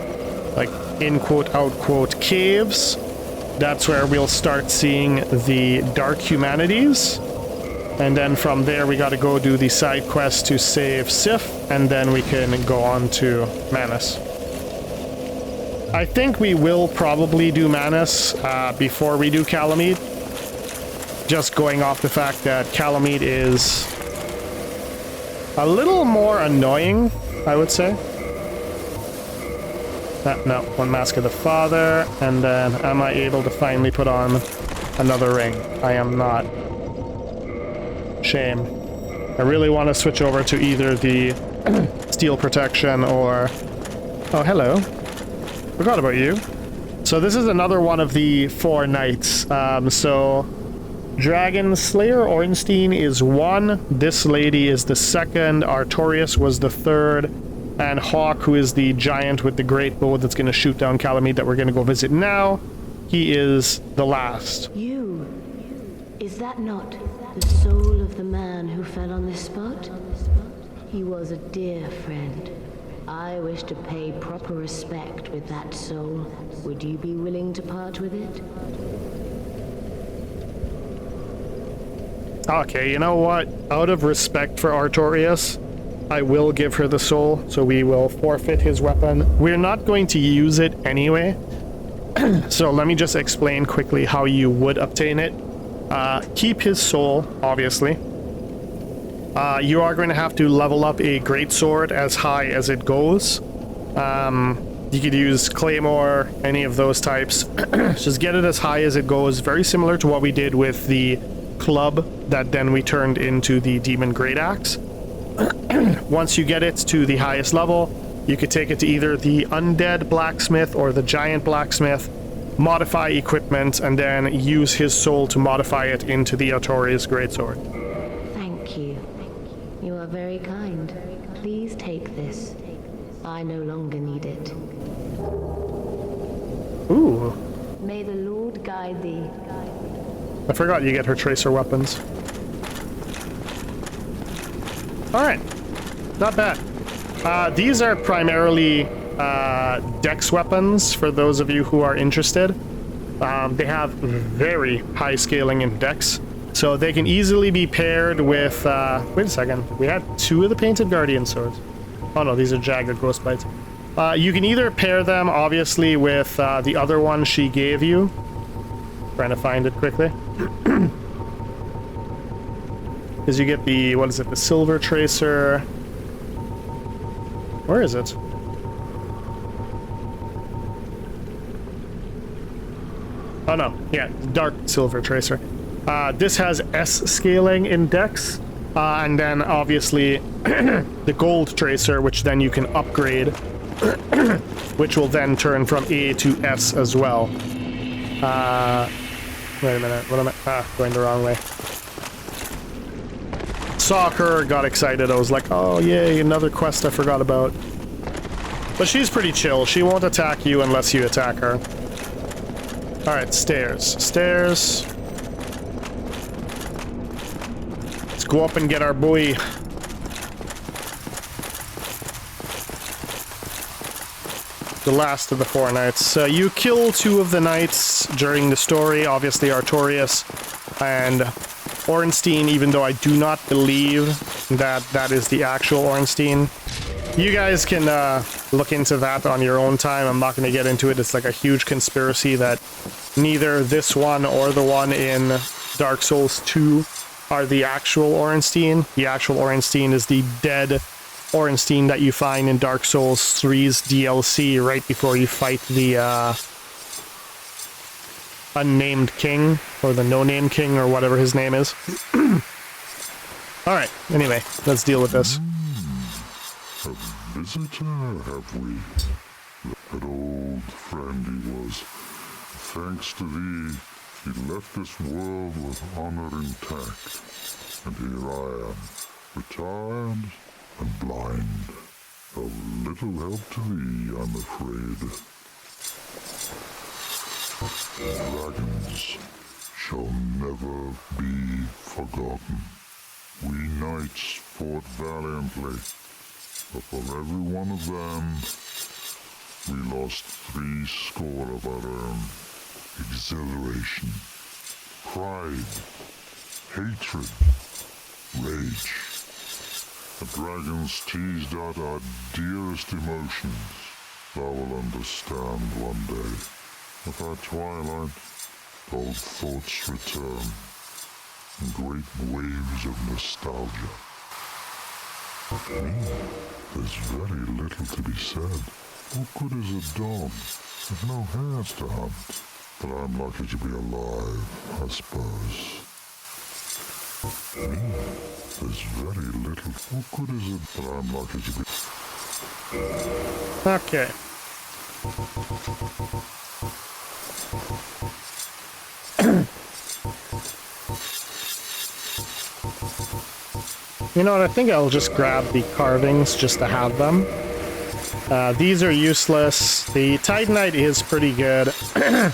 like, in quote out quote caves. That's where we'll start seeing the dark humanities. And then from there we gotta go do the side quest to save Sif, and then we can go on to Manus. I think we will probably do Manus before we do Calamite. Just going off the fact that Calamite is a little more annoying, I would say. No, one Mask of the Father, and then am I able to finally put on another ring? I am not. Shame. I really want to switch over to either the Steel Protection or... Oh, hello. Forgot about you. So this is another one of the 4 knights. So Dragon Slayer Ornstein is 1. This lady is the 2nd. Artorias was the 3rd. And Hawk, who is the giant with the great bow that's going to shoot down Calamite that we're going to go visit now, he is the last. You. Is that not the soul of the man who fell on this spot? He was a dear friend. I wish to pay proper respect with that soul. Would you be willing to part with it? Okay, you know what? Out of respect for Artorias, I will give her the soul, so we will forfeit his weapon. We're not going to use it anyway. So let me just explain quickly how you would obtain it. Keep his soul, obviously. You are going to have to level up a greatsword as high as it goes. You could use Claymore, any of those types. Just get it as high as it goes. Very similar to what we did with the club that then we turned into the Demon Great Axe. Once you get it to the highest level, you could take it to either the Undead Blacksmith or the Giant Blacksmith, modify equipment, and then use his soul to modify it into the Artorias Greatsword. Thank you. You are very kind. Please take this. I no longer need it. Ooh. May the Lord guide thee. I forgot you get her tracer weapons. Alright. Not bad. These are primarily dex weapons, for those of you who are interested. They have very high scaling in dex, so they can easily be paired with... wait a second. We had 2 of the Painted Guardian swords. Oh no, these are Jagged Ghost Bites. You can either pair them, obviously, with the other one she gave you. Trying to find it quickly. Because you get the, what is it, the Silver Tracer. Where is it? Oh no, yeah, Dark Silver Tracer. This has S scaling in dex, and then obviously the Gold Tracer, which then you can upgrade, which will then turn from A to S as well. Wait a minute, what am I? Going the wrong way. Saw her, got excited. I was like, oh yay, another quest I forgot about. But she's pretty chill. She won't attack you unless you attack her. Alright, stairs. Stairs. Let's go up and get our boy. the last of the 4 knights. You kill 2 of the knights during the story, obviously Artorias and Ornstein, even though I do not believe that that is the actual Ornstein. You guys can look into that on your own time. I'm not going to get into it. It's like a huge conspiracy that neither this one or the one in Dark Souls 2 are the actual Ornstein. The actual Ornstein is the dead Ornstein that you find in Dark Souls 3's DLC right before you fight the unnamed king, or the no-name king, or whatever his name is. Alright, anyway, let's deal with this. A visitor, have we? That old friend he was. Thanks to thee, he left this world with honor intact. And here I am, retired and blind. Of little help to thee, I'm afraid. Dragons shall never be forgotten. We knights fought valiantly, but for every one of them, we lost 70 of our own. Exhilaration, pride, hatred, rage. The dragons teased out our dearest emotions. Thou will understand one day. With our twilight, old thoughts return in great waves of nostalgia. For me, there's very little to be said. What good is a dog with no hairs to hunt? But I'm lucky to be alive, I suppose. For me, there's very little. What good is it? But I'm lucky to be... Okay. You know what, I think I'll just grab the carvings just to have them. These are useless. The Titanite is pretty good.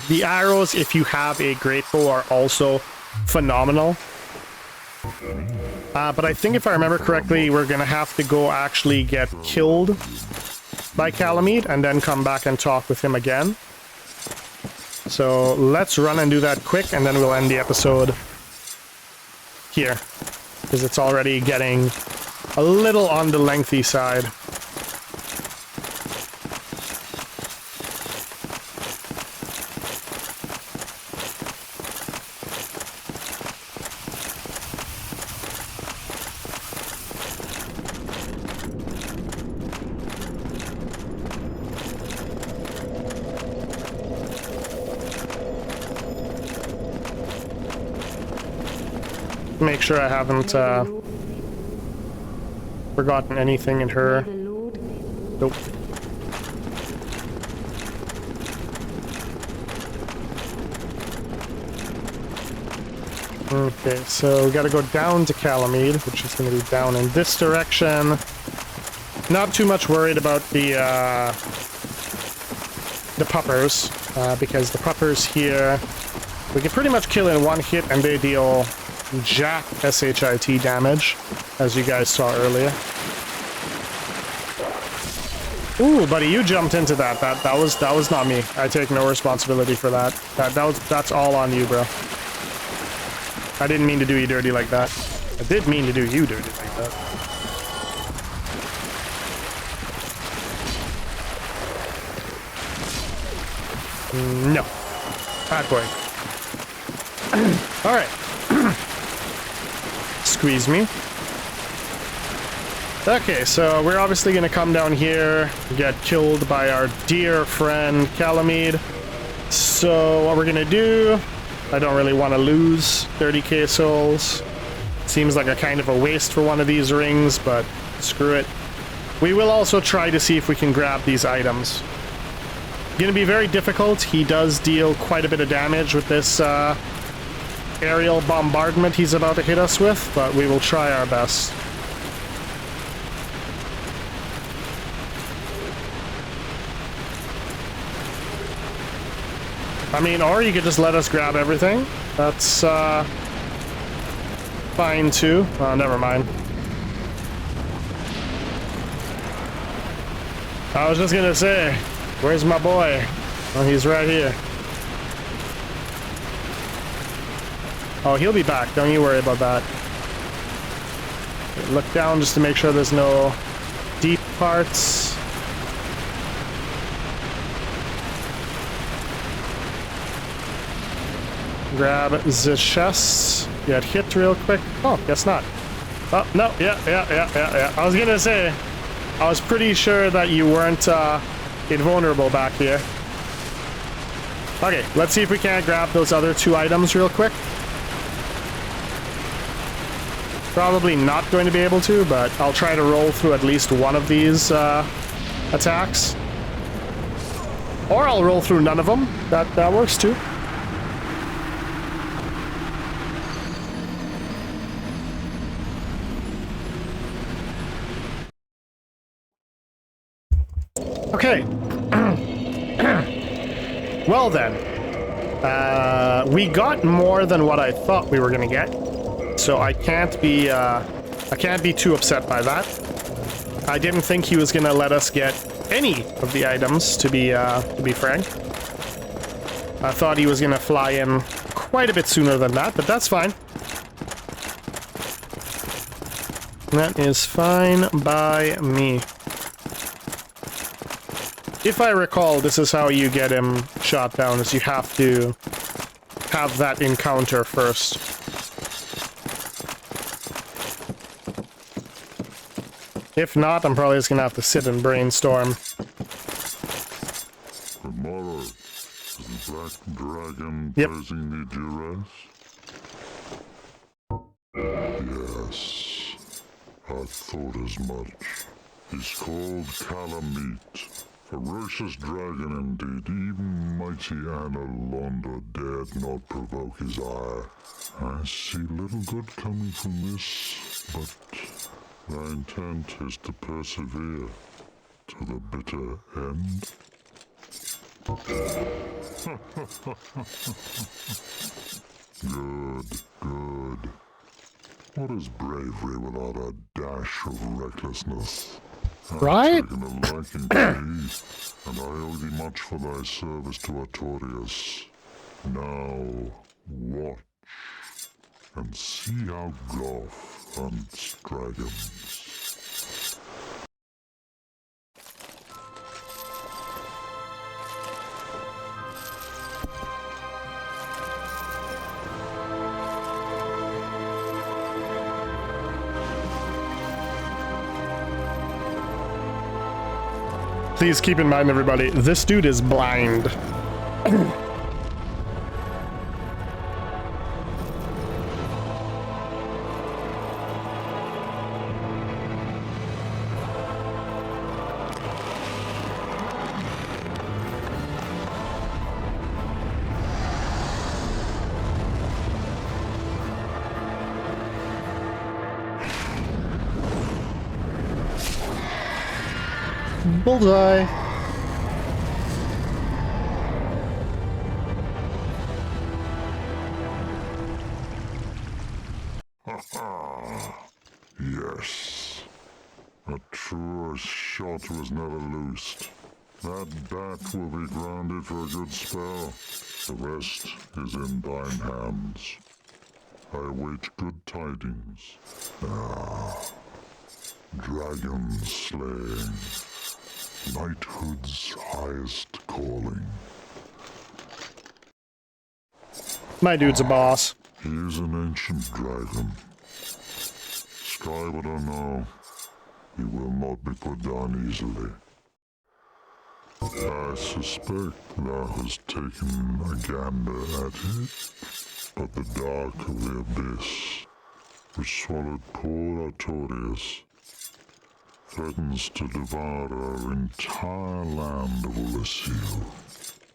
The arrows, if you have a great bow, are also phenomenal. But I think if I remember correctly, we're gonna have to go actually get killed by Calamite and then come back and talk with him again. So let's run and do that quick, and then we'll end the episode here, because it's already getting a little on the lengthy side. Make sure I haven't forgotten anything in her. Nope. Okay, so we gotta go down to Calamite, which is gonna be down in this direction. Not too much worried about the puppers, because the puppers here, we can pretty much kill in one hit and they deal jack SHIT damage, as you guys saw earlier. Ooh, buddy, you jumped into that. That was not me. I take no responsibility for that. That's all on you, bro. I didn't mean to do you dirty like that. I did mean to do you dirty like that. No. Bad boy. Alright. Squeeze me. Okay, so we're obviously gonna come down here, get killed by our dear friend Calamite. So what we're gonna do, I don't really want to lose 30k souls. Seems like a kind of a waste for one of these rings, but screw it. We will also try to see if we can grab these items. Gonna be very difficult. He does deal quite a bit of damage with this aerial bombardment he's about to hit us with, but we will try our best. I mean, or you could just let us grab everything. That's fine too. Oh, never mind. I was just gonna say, Where's my boy? Oh, he's right here. Oh, he'll be back. Don't you worry about that. Look down just to make sure there's no deep parts. Grab the chest. Get hit real quick. Oh, guess not. Oh, no. Yeah. I was gonna say, I was pretty sure that you weren't invulnerable back here. Okay, let's see if we can't grab those other 2 items real quick. Probably not going to be able to, but I'll try to roll through at least one of these attacks. Or I'll roll through none of them. That works too. Okay. Well then. We got more than what I thought we were gonna get. So I can't be too upset by that. I didn't think he was gonna let us get any of the items, to be frank. I thought he was gonna fly in quite a bit sooner than that, but that's fine. That is fine by me. If I recall, this is how you get him shot down, is you have to have that encounter first. If not, I'm probably just gonna have to sit and brainstorm. Tomorrow, is the Black Dragon Yep. posing the duress? Yes, I thought as much. He's called Calamite. Ferocious dragon indeed. Even mighty Anna Londa dared not provoke his ire. I see little good coming from this, but my intent is to persevere to the bitter end. Good. What is bravery without a dash of recklessness? Right? I've taken a liking to thee, and I owe thee much for thy service to Artorias. Now, watch and see how Goth hunts dragons. Please keep in mind, everybody, this dude is blind. Bullseye. Yes. A truer shot was never loosed. That bat will be grounded for a good spell. The rest is in thine hands. I await good tidings. Dragon slaying. Knighthood's highest calling. My dude's a boss. He is an ancient dragon. Skyward or no, he will not be put down easily. I suspect thou hast taken a gander at it, but the dark of the abyss, which swallowed poor Artorias, threatens to devour our entire land of Elysium.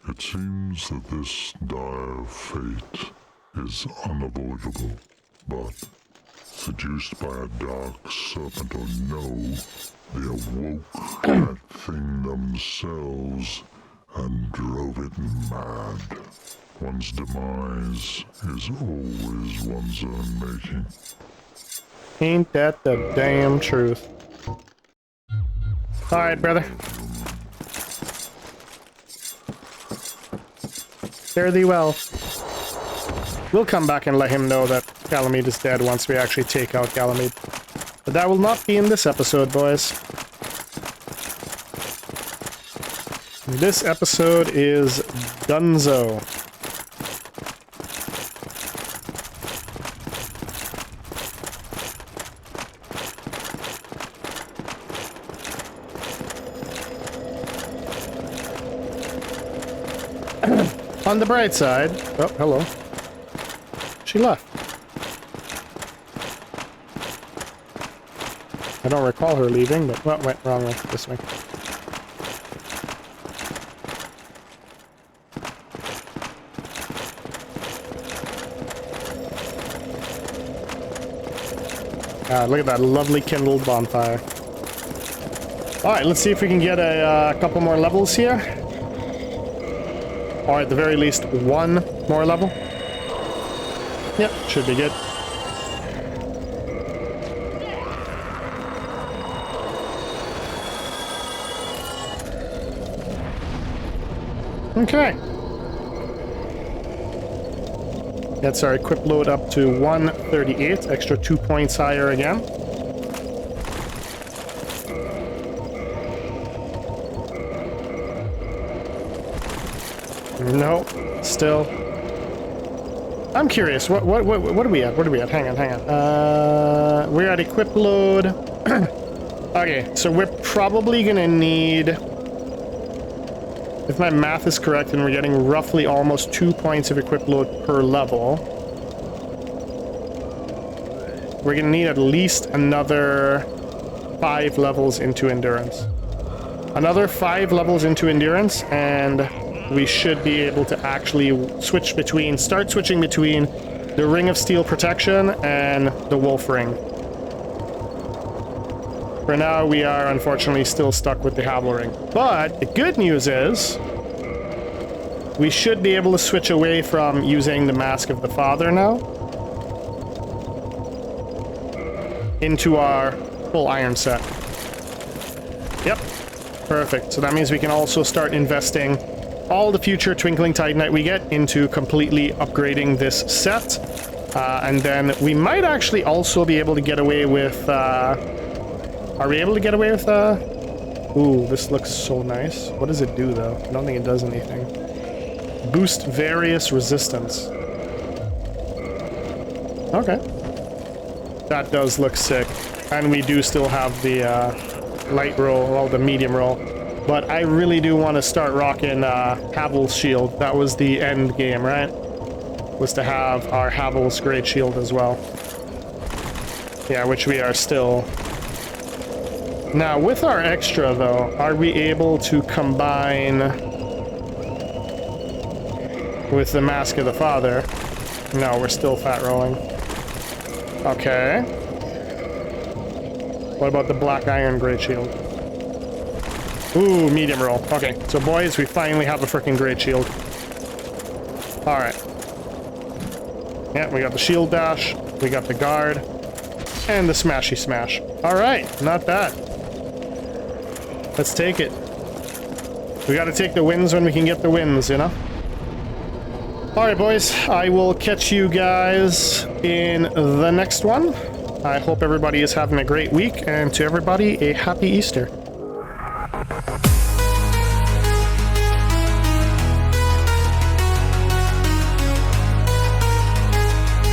It seems that this dire fate is unavoidable, but seduced by a dark serpent or no, they awoke that thing themselves and drove it mad. One's demise is always one's own making. Ain't that the damn truth? Alright, brother. Fare thee well. We'll come back and let him know that Galamede is dead once we actually take out Galamede. But that will not be in this episode, boys. This episode is Dunzo. On the bright side... Oh, hello. She left. I don't recall her leaving, but... Well, went wrong way. This way. Look at that lovely kindled bonfire. Alright, let's see if we can get a couple more levels here. Or at the very least, one more level. Yep, should be good. Okay. That's our equip load up to 138, extra 2 points higher again. No, still. I'm curious. What are we at? What are we at? Hang on. We're at equip load. Okay, so we're probably gonna need, if my math is correct, and we're getting roughly almost 2 points of equip load per level. We're gonna need at least another 5 levels into endurance. Another 5 levels into endurance, and we should be able to actually start switching between the Ring of Steel Protection and the Wolf Ring. For now, we are unfortunately still stuck with the Havel Ring. But the good news is, we should be able to switch away from using the Mask of the Father now into our full iron set. Yep, perfect. So that means we can also start investing all the future Twinkling Titanite we get into completely upgrading this set. And then we might actually also be able to get away with... are we able to get away with... Ooh, this looks so nice. What does it do, though? I don't think it does anything. Boost various resistance. Okay. That does look sick. And we do still have the light roll, well, the medium roll. But I really do want to start rocking Havel's shield. That was the end game, right? Was to have our Havel's great shield as well. Yeah, which we are still. Now, with our extra, though, are we able to combine with the Mask of the Father? No, we're still fat rolling. Okay. What about the Black Iron Great Shield? Ooh, medium roll. Okay, so boys, we finally have a freaking Great Shield. Alright. Yeah, we got the Shield Dash, we got the Guard, and the Smashy Smash. Alright, not bad. Let's take it. We gotta take the wins when we can get the wins, you know? Alright, boys, I will catch you guys in the next one. I hope everybody is having a great week, and to everybody, a happy Easter.